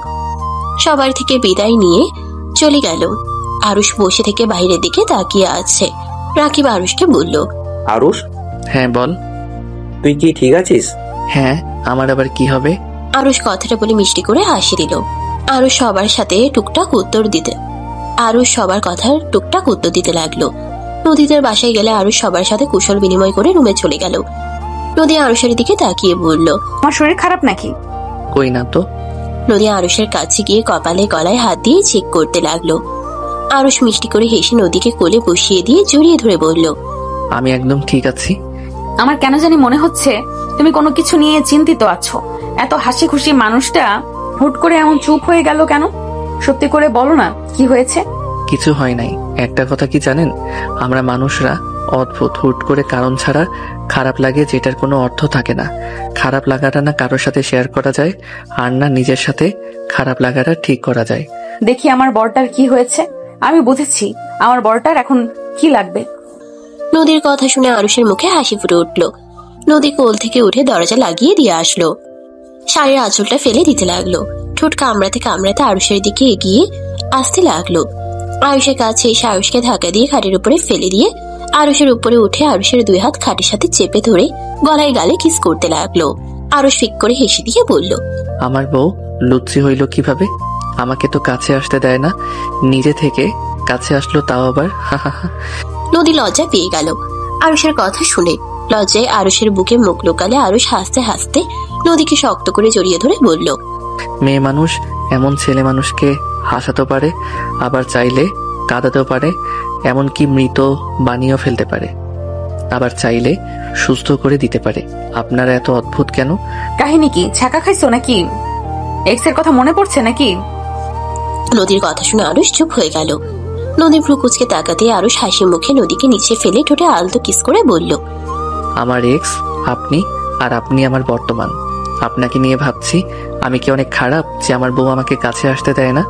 সবার থেকে বিদায় নিয়ে চলে গেল। আরুষ বসে থেকে বাইরের দিকে তাকিয়ে আছে। রাকিব আরুষকে বলল, আরুষ। হ্যাঁ বল। তুই কি ঠিক আছিস? হ্যাঁ, আমার আবার কি হবে? আরুষ কথাটা বলে মিষ্টি করে হাসি দিল। আরুষ সবার কথার টুকটাক উত্তর দিতে লাগলো। নদীদের বাসায় গেলে আরুষ সবার সাথে কুশল বিনিময় করে রুমে চলে গেল। নদী আরুষের দিকে তাকিয়ে বলল, আমার শরীর খারাপ নাকি? কই না তো। নদী আরুষের কাছে গিয়ে কপালে গলায় হাত দিয়ে চেক করতে লাগলো। আরুষ মিষ্টি করে হেসে নদীকে কোলে বসিয়ে দিয়ে জড়িয়ে ধরে বলল, আমি একদম ঠিক আছি। আমার কেন জানি মনে হচ্ছে তুমি কোনো কিছু নিয়ে চিন্তিত আছো। এত হাসি খুশি মানুষটা হুট করে এমন চুপ হয়ে গেল কেন? সত্যি করে বলো না, কি হয়েছে? কিছু হয় নাই। একটা কথা কি জানেন, আমরা মানুষরা অদ্ভুত, হুট করে কারণ ছাড়া খারাপ লাগে, যেটার কোনো অর্থ থাকে না। খারাপ লাগাটা না কারোর সাথে শেয়ার করা যায়, আর না নিজের সাথে খারাপ লাগাটা ঠিক করা যায়। দেখি আমার বরটার কি হয়েছে। আমি বুঝেছি আমার বরটার এখন কি লাগবে। নদীর কথা শুনে আরুষের মুখে হাসি ফুটে উঠল। নদী কোল থেকে উঠে দরজা লাগিয়ে দিয়ে আসলো। শাড়ির আঁচলটা ফেলে দিতে লাগলো। ঠোঁট কামড়াতে কামড়াতে আরুষের দিকে এগিয়ে আসতে লাগলো। আরুষের কাছে এসে আরুষকে ধাক্কা দিয়ে খাটের উপরে ফেলে দিয়ে আরুষের উপরে উঠে আরুষের 2 হাত খাটের সাথে চেপে ধরে গলায় গালে কিস করতে লাগলো। আরুষ ফিক করে হেসে দিয়ে বলল, আমার বউ লুচ্চি হইল কিভাবে? আমাকে তো কাছে আসতে দেয় না, নিজে থেকে কাছে আসলো, তাও আবার নদী লজ্জা পেয়ে গেল আরুষের কথা শুনে। লজ্জায় আরুষের বুকে মুখ লুকালে আরুষ হাসতে হাসতে নদীকে শক্ত করে জড়িয়ে ধরে বলল, মেয়ে মানুষ এমন ছেলে মানুষকে হাসাতে পারে, আবার চাইলে কাঁদাতেও পারে, এমনকি মৃত বানিয়েও ফেলতে পারে, আবার চাইলে সুস্থ করে দিতে পারে। আপনারা এত অদ্ভুত কেন? কাহিনী কি? ছ্যাঁকা খাইছো নাকি? এক্স এর কথা মনে পড়ছে নাকি? নদীর কথা শুনে আরুষ চুপ হয়ে গেল। নদী ভ্রু কুচকে তাকাতে আরুষ হাসি মুখে নদীকে নিচে ফেলে ঠোঁটে আলতো কিস করে বলল, আমার এক্স আপনি, আর আপনি আমার বর্তমান। আপনাকে নিয়ে ভাবছি আমি কি অনেক খারাপ যে আমার বউ আমাকে কাছে আসতে দেয় না?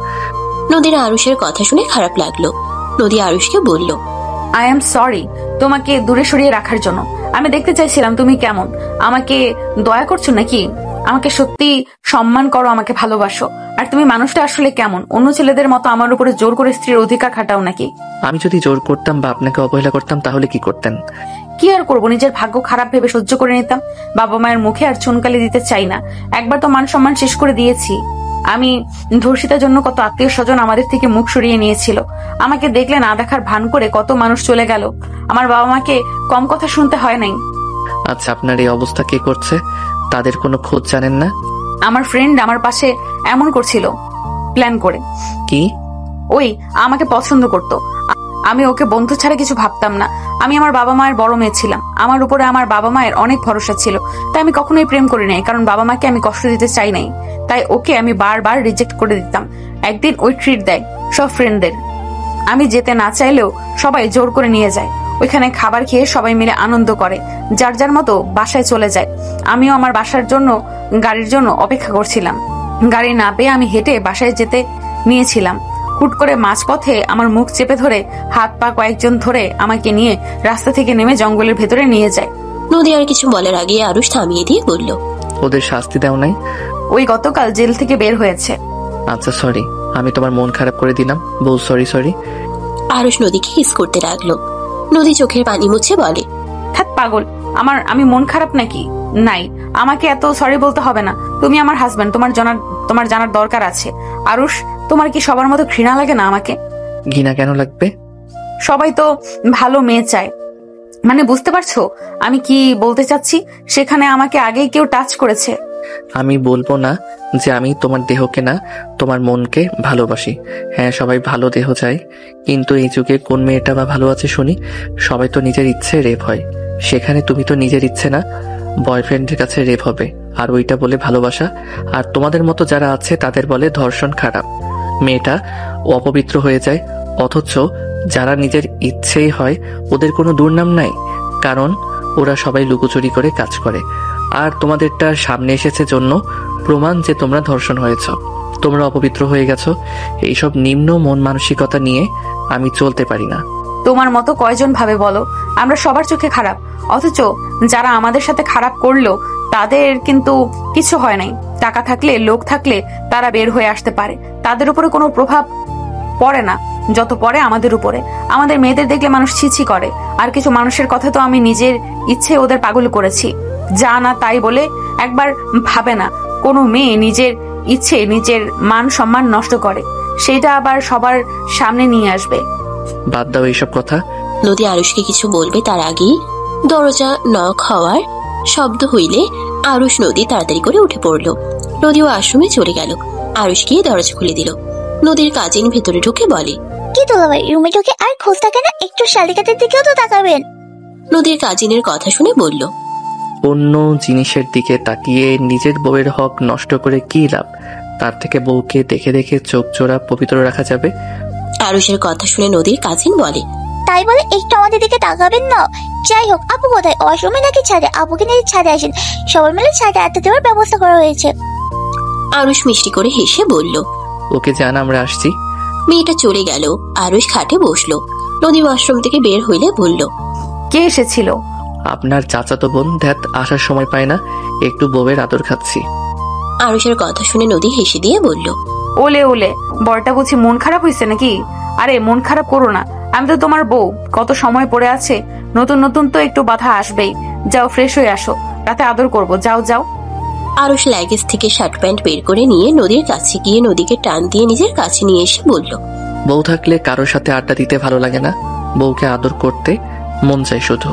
নদীর আরুষের কথা শুনে খারাপ লাগলো। নদী আরুষকে বলল, আই এম সরি তোমাকে দূরে সরিয়ে রাখার জন্য। আমি দেখতে চাইছিলাম তুমি কেমন। আমাকে দয়া করছো নাকি? আমাকে সত্যি সম্মান করো, আমাকে ভালোবাসো। আর তুমি মানুষটা আসলে কেমন? অন্য ছেলেদের মতো আমার উপরে জোর করে স্ত্রীর অধিকার খাটাও নাকি? আমি যদি জোর করতাম বা আপনাকে অবহেলা করতাম তাহলে কি করতেন? কি আর করবো, নিজের ভাগ্য খারাপ ভেবে সহ্য করে নিতাম। বাবা মায়ের মুখে আর চুনকালি দিতে চাই না। একবার তো মান সম্মান শেষ করে দিয়েছি। আমি ধর্ষিতার জন্য কত আত্মীয় স্বজন আমাদের থেকে মুখ সরিয়ে নিয়েছিল। আমাকে দেখলে না দেখার ভান করে কত মানুষ চলে গেল। আমার বাবা মাকে কম কথা শুনতে হয় নাই। আচ্ছা, আপনার এই অবস্থা কে করছে? তাদের কোনো খোঁজ জানেন না? আমার ফ্রেন্ড আমার পাশে এমন করছিল প্ল্যান করে। কি? ওই আমাকে পছন্দ করতো। আমি ওকে বন্ধু ছাড়া কিছু ভাবতাম না। আমি আমার বাবা মায়ের বড় মেয়ে ছিলাম। আমার উপরে আমার বাবা মায়ের অনেক ভরসা ছিল। তাই আমি কখনোই প্রেম করি নাই, কারণ বাবা মাকে আমি কষ্ট দিতে চাই নাই। তাই ওকে আমি বারবার রিজেক্ট করে দিতাম। একদিন ওই ট্রিট দেয় সব ফ্রেন্ডদের। আমি যেতে না চাইলেও সবাই জোর করে নিয়ে যায়। ওইখানে খাবার খেয়ে সবাই মিলে আনন্দ করে, যার যার মতো বাসায় চলে যায়। আমিও আমার বাসার জন্য গাড়ির জন্য অপেক্ষা করছিলাম। গাড়ি না পেয়ে আমি হেঁটে বাসায় যেতে নিয়েছিলাম। হুট করে মাঝপথে আমার মুখ চেপে ধরে হাত পা কয়েকজন ধরে আমাকে নিয়ে রাস্তা থেকে নেমে জঙ্গলের ভেতরে নিয়ে যায়। নদী আর কিছু বলার আগে আরুষ থামিয়ে দিয়ে বলল, ওদের শাস্তি দাও নাই? ওই গতকাল জেল থেকে বের হয়েছে। আচ্ছা সরি, আমি তোমার মন খারাপ করে দিলাম। বউ সরি সরি। আরুষ নদীকে কিস করতে লাগলো। নদী চোখের পানি মুছে বলে, থাক পাগল, আমি মন খারাপ নাকি? নাই, আমাকে এত সরি বলতে হবে না। তুমি আমার হাজবেন্ড, তোমার জানার দরকার আছে। আরুষ, তোমার কি সবার মতো ঘৃণা লাগে না আমাকে? ঘৃণা কেন লাগবে? সবাই তো ভালো মেয়ে চায়। মানে বুঝতে পারছো আমি কি বলতে চাচ্ছি? সেখানে আমাকে আগেই কেউ টাচ করেছে। আমি বলবো না যে আমি তোমার দেহকে না, তোমার মনকে ভালোবাসি। হ্যাঁ, সবাই ভালো দেহ চায়, কিন্তু এই যুগে কোন মেয়েটা বা ভালো আছে শুনি? সবাই তো নিজের ইচ্ছে রেপ হয়। সেখানে তুমি তো নিজের ইচ্ছে না, বয়ফ্রেন্ডের কাছে রেপ হবে, আর ওইটা বলে ভালোবাসা। আর তোমাদের মতো যারা আছে তাদের বলে ধর্ষণ খারাপ। মেয়েটা অপবিত্র হয়ে যায়। অথচ যারা নিজের ইচ্ছেই হয় ওদের কোনো দুর্নাম নাই, কারণ ওরা সবাই লুকোচুরি করে কাজ করে। আর তোমাদেরটা সামনে এসেছে জন্য প্রমাণ যে তোমরা ধর্ষণ হয়েছ, তোমরা অপবিত্র হয়ে গেছো। এইসব নিম্ন মন মানসিকতা নিয়ে আমি চলতে পারি না। তোমার মতো কয়জন ভাবে বলো আমরা সবার চোখে খারাপ? অথচ যারা আমাদের সাথে খারাপ করলো তাদের কিন্তু কিছু হয় নাই। টাকা থাকলে, লোক থাকলে তারা বের হয়ে আসতে পারে। তাদের উপরে কোনো প্রভাব পড়ে না যত পড়ে আমাদের উপরে। আমাদের মেয়েদের দেখলে মানুষ ছিছি করে। আর কিছু মানুষের কথা তো আমি নিজের ইচ্ছে ওদের পাগল করেছি। যা না তাই বলে একবার ভাবে না কোনো মেয়ে নিজের ইচ্ছে নিজের মান সম্মান নষ্ট করে, সেটা আবার সবার সামনে নিয়ে আসবে। বাদ দাও এইসব কথা। নদী আরুষকে কিছু বলবে তার আগেই দরজা নক হওয়ার শব্দ হইলে আরুষ নদী তাড়াতাড়ি করে উঠে পড়ল। নদীও আশ্রমে চলে গেল। আরুষ গিয়ে দরজা খুলে দিল। নদীর কাজিন ভেতরে ঢুকে বলে, কি দুলাভাই, রুমে ঢুকে আর খোঁজ থাকে না? একটু শালিকাদের দিকেও তো তাকাবেন। নদীর কাজিনের কথা শুনে বলল, অন্য জিনিসের দিকে তাকিয়ে নিজের বউয়ের হক নষ্ট করে কি লাভ? তার থেকে বউকে দেখে দেখে চোখ জোড়া পবিত্র রাখা যাবে। আরুষের কথা শুনে নদীর কাজিন বলে, তাই বলে একটু আমাদের দিকে তাকাবেন না? যাই হোক, আপু কোথায়? অসমে নাকি ছাদে? আপুকে নিয়ে ছাদে আসেন, সবাই মিলে ছাদে আড্ডা দেওয়ার ব্যবস্থা করা হয়েছে। আরুষ মিষ্টি করে হেসে বলল, ওকে জান, আমরা আসছি। মেয়েটা চলে গেল। আরুষ খাটে বসলো। নদী ওয়াশরুম থেকে বের হইলে বলল, কে এসেছিল? আপনার চাচাতো বোন। ধ্যাত, আসার সময় পায় না, একটু বউয়ের আদর খাচ্ছি। আরুষের কথা শুনে নদী হেসে দিয়ে বলল, ওলে ওলে, বরটা বুঝি মন খারাপ হয়েছে নাকি? আরে মন খারাপ করো না, আমি তো তোমার বউ, কত সময় পড়ে আছে, নতুন নতুন তো একটু বাধা আসবেই। যাও ফ্রেশ হয়ে আসো, রাতে আদর করব। যাও যাও। আরুষ লাগেজ থেকে শার্ট প্যান্ট বের করে নিয়ে নদীর কাছে গিয়ে নদীকে টান দিয়ে নিজের কাছে নিয়ে এসে বলল, বউ থাকলে কারোর সাথে আড্ডা দিতে ভালো লাগে না, বউকে আদর করতে মন চাই শুধু।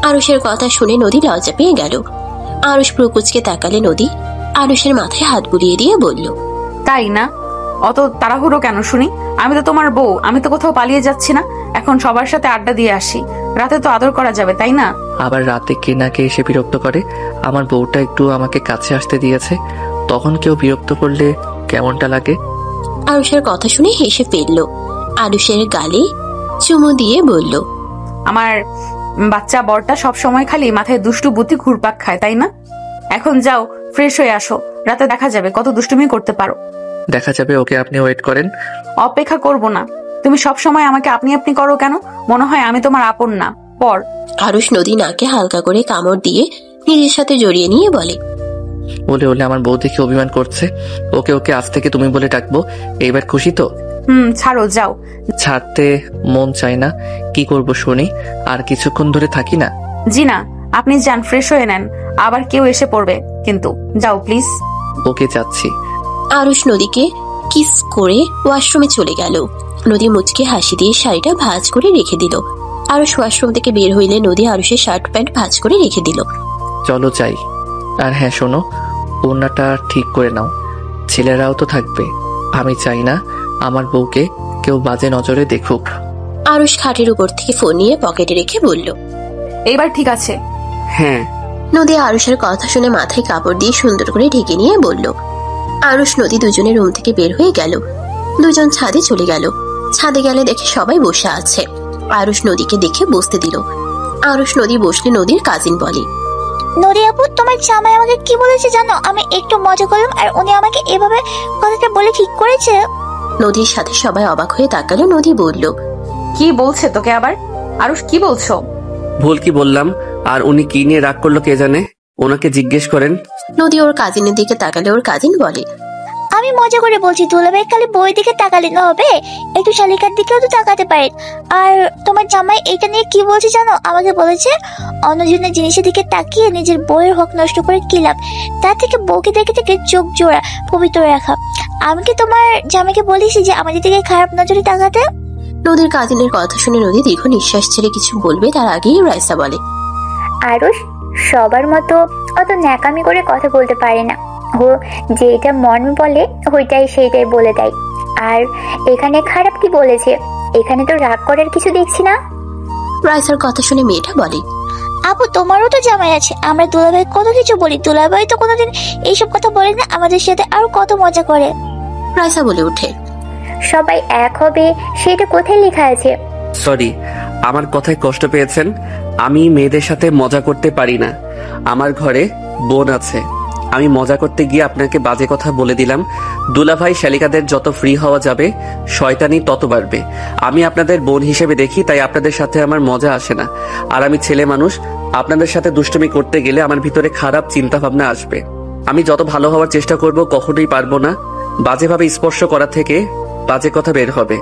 আরুষের কথা শুনে নদী লজ্জা পেয়ে গেল। আরুষ প্রকুচকে তাকালে নদী আরুষের মাথায় হাত বুলিয়ে দিয়ে বলল, তাই না? অত তাড়াহুড়ো কেন শুনি? আমি তো তোমার বউ, আমি তো কোথাও পালিয়ে যাচ্ছি না। এখন সবার সাথে আড্ডা দিয়ে আসি, রাতে তো আদর করা যাবে, তাই না? আবার রাতে কে না কে এসে বিরক্ত করে। আমার বউটা একটু আমাকে কাছে আসতে দিয়েছে, তখন কেউ বিরক্ত করলে কেমনটা লাগে। আরুষের কথা শুনে হেসে ফেলল। আরুষের গালে চুমু দিয়ে বলল, আমার বাচ্চা বরটা সব সময় খালি মাথায় দুষ্টু বুদ্ধি ঘুরপাক খায়, তাই না? এখন যাও ফ্রেশ হয়ে আসো, রাতে দেখা যাবে কত দুষ্টুমি করতে পারো। দেখা যাবে, ওকে আপনি ওয়েট করেন। অপেক্ষা করব না। তুমি সব সময় আমাকে আপনি আপনি করো কেন? মনে হয় আমি তোমার আপন না, পর। আরুষ নদী নাকে হালকা করে কামড় দিয়ে নিজের সাথে জড়িয়ে নিয়ে বলে, বলে বলে আমার বউ দেখে অভিমান করছে। ওকে ওকে আজ থেকে তুমি বলে ডাকবো। এইবার খুশি তো? ছাড়ো, যাও। ছাড়তে মন চায় না, কি করব শুনি। আর কিছুক্ষণ ধরে থাকি না। জি না, আপনি যান, ফ্রেশ হয়ে নেন, আবার কেউ এসে পড়বে কিন্তু। যাও প্লিজ। ওকে যাচ্ছি। আরুষ নদীকে কিস করে ওয়াশরুমে চলে গেল। নদী মুচকে হাসি দিয়ে শাড়িটা ভাঁজ করে রেখে দিল। আরুষ ওয়াশরুম থেকে বের হইলে নদী আরুষের শার্ট প্যান্ট ভাঁজ করে রেখে দিল। চলো যাই। আর হ্যাঁ শোনো, ওড়নাটা ঠিক করে নাও, ছেলেরাও তো থাকবে। আমি চাই না আমার বউকে কেউ বাজে নজরে দেখুক। আরুষ খাটের উপর থেকে ফোন নিয়ে পকেটে রেখে বলল, এইবার ঠিক আছে? হ্যাঁ। নদী আরুষের কথা শুনে মাথায় কাপড় দিয়ে সুন্দর করে ঢেকে নিয়ে বলল। আরুষ নদী দুজনে রুম থেকে বের হয়ে গেল। দুজন ছাদে চলে গেল। ছাদে গেলে দেখে সবাই বসে আছে। আরুষ নদীকে দেখে বসতে দিল। আরুষ নদী বসলে নদীর কাজিন বলে, নদী আপু, তোমার জামাই আমাকে কি বলেছে জানো? আমি একটু মজা করলাম আর উনি আমাকে এভাবে কথাটা বলে ঠিক করেছে। নদীর সাথে সবাই অবাক হয়ে তাকালো। নদী বলল, কি বলছে তোকে আবার? আরুষ কি বলছো? ভুল কি বললাম? আর উনি কি নিয়ে রাগ করলো কে জানে, ওনাকে জিজ্ঞেস করেন। নদী ওর কাজিনের দিকে তাকালে ওর কাজিন বলে, আমি মজা করে বলছি, দুলাভাই খালি বইয়ের দিকে তাকালে না হবে, একটু শালিকার দিকেও তো তাকাতে পারেন। আর তোমার জামাই এটা নিয়ে কি বলছে জানো? আমাকে বলেছে অন্যজনের জিনিসের দিকে তাকিয়ে নিজের বইয়ের হক নষ্ট করে কি লাভ, তার থেকে বউকে দেখে থেকে চোখ জোড়া পবিত্র রাখা। আমি কি তোমার জামাইকে বলিস যে আমাদের দিকে খারাপ নজরে তাকাতে? নদীর কাজিনের কথা শুনে নদী দীর্ঘ নিঃশ্বাস ছেড়ে কিছু বলবে তার আগেই রাইসা বলে, আরুষ সবার মতো অত ন্যাকামি করে কথা বলতে পারে না। ও যেটা মন বলে ওইটাই সেইটাই বলে দেয়। আর এখানে খারাপ কি বলেছে? এখানে তো রাগ করার কিছু দেখছি না। রাইসার কথা শুনে মেয়েটা বলে, আপু তোমারও তো জামাই আছে, আমরা দুলাভাই কত কিছু বলি, দুলাভাই তো কোনোদিন এইসব কথা বলে না, আমাদের সাথে আরো কত মজা করে। রাইসা বলে ওঠে, সবাই এক হবে সেটা কোথায় লেখা আছে? সরি, আমার কথায় কষ্ট পেয়েছেন। আমি মেয়েদের সাথে মজা করতে পারি না। আমার ঘরে বোন আছে। আমি মজা করতে গিয়ে আপনাকে বাজে কথা বলে দিলাম। দুলাভাই শালিকাদের যত ফ্রি হওয়া যাবে শয়তানি তত বাড়বে। আমি আপনাদের বোন হিসেবে দেখি, তাই আপনাদের সাথে আমার মজা আসে না। আর আমি ছেলে মানুষ, আপনাদের সাথে দুষ্টুমি করতে গেলে আমার ভিতরে খারাপ চিন্তা ভাবনা আসবে। আমি যত ভালো হওয়ার চেষ্টা করব কখনোই পারবো না। বাজেভাবে স্পর্শ করা থেকে বাজে কথা বের হবে।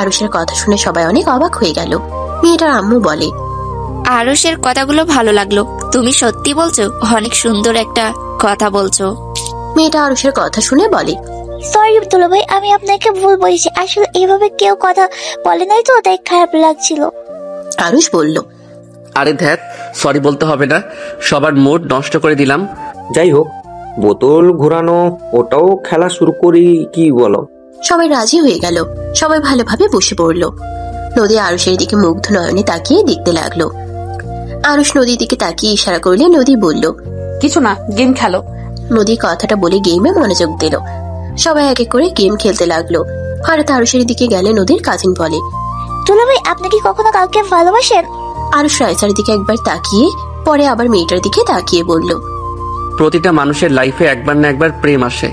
আরুষের কথা শুনে সবাই অনেক অবাক হয়ে গেল। মেয়েটার আম্মু বলে, আরুষের কথাগুলো ভালো লাগলো, তুমি সত্যি বলছো, অনেক সুন্দর একটা কথা বলছো। মেয়েটা আরুষের কথা শুনে বলে, সরি দুলাভাই, আমি আপনাকে ভুল বলেছি, আসলে এইভাবে কেউ কথা বলে নাই তো, তাই খারাপ লাগছিল। আরুষ বলল, আরে ধ্যাত, সরি বলতে হবে না, সবার মুড নষ্ট করে দিলাম। যাই হোক, বোতল ঘোরানো ওটাও খেলা শুরু করি, কি বলো? সবাই রাজি হয়ে গেল। সবাই ভালোভাবে বসে পড়ল। নদী আরুষের দিকে মুগ্ধ নয়নে তাকিয়ে দেখতে লাগলো। আরুষ নদীর দিকে তাকিয়ে ইশারা করলে নদী বলল, কিছু না, গেম খেলো। নদী কথাটা বলে গেমে মনোযোগ দিল। সবাই এক এক করে গেম খেলতে লাগলো। হঠাৎ আরুষের দিকে গেলে নদীর কাজিন বলে, দুলাভাই আপনি কি কখনো কাউকে ভালোবাসেন? আরুষ রাইসার দিকে একবার তাকিয়ে পরে আবার মেয়েটার দিকে তাকিয়ে বলল, প্রতিটা মানুষের লাইফে একবার না একবার প্রেম আসে,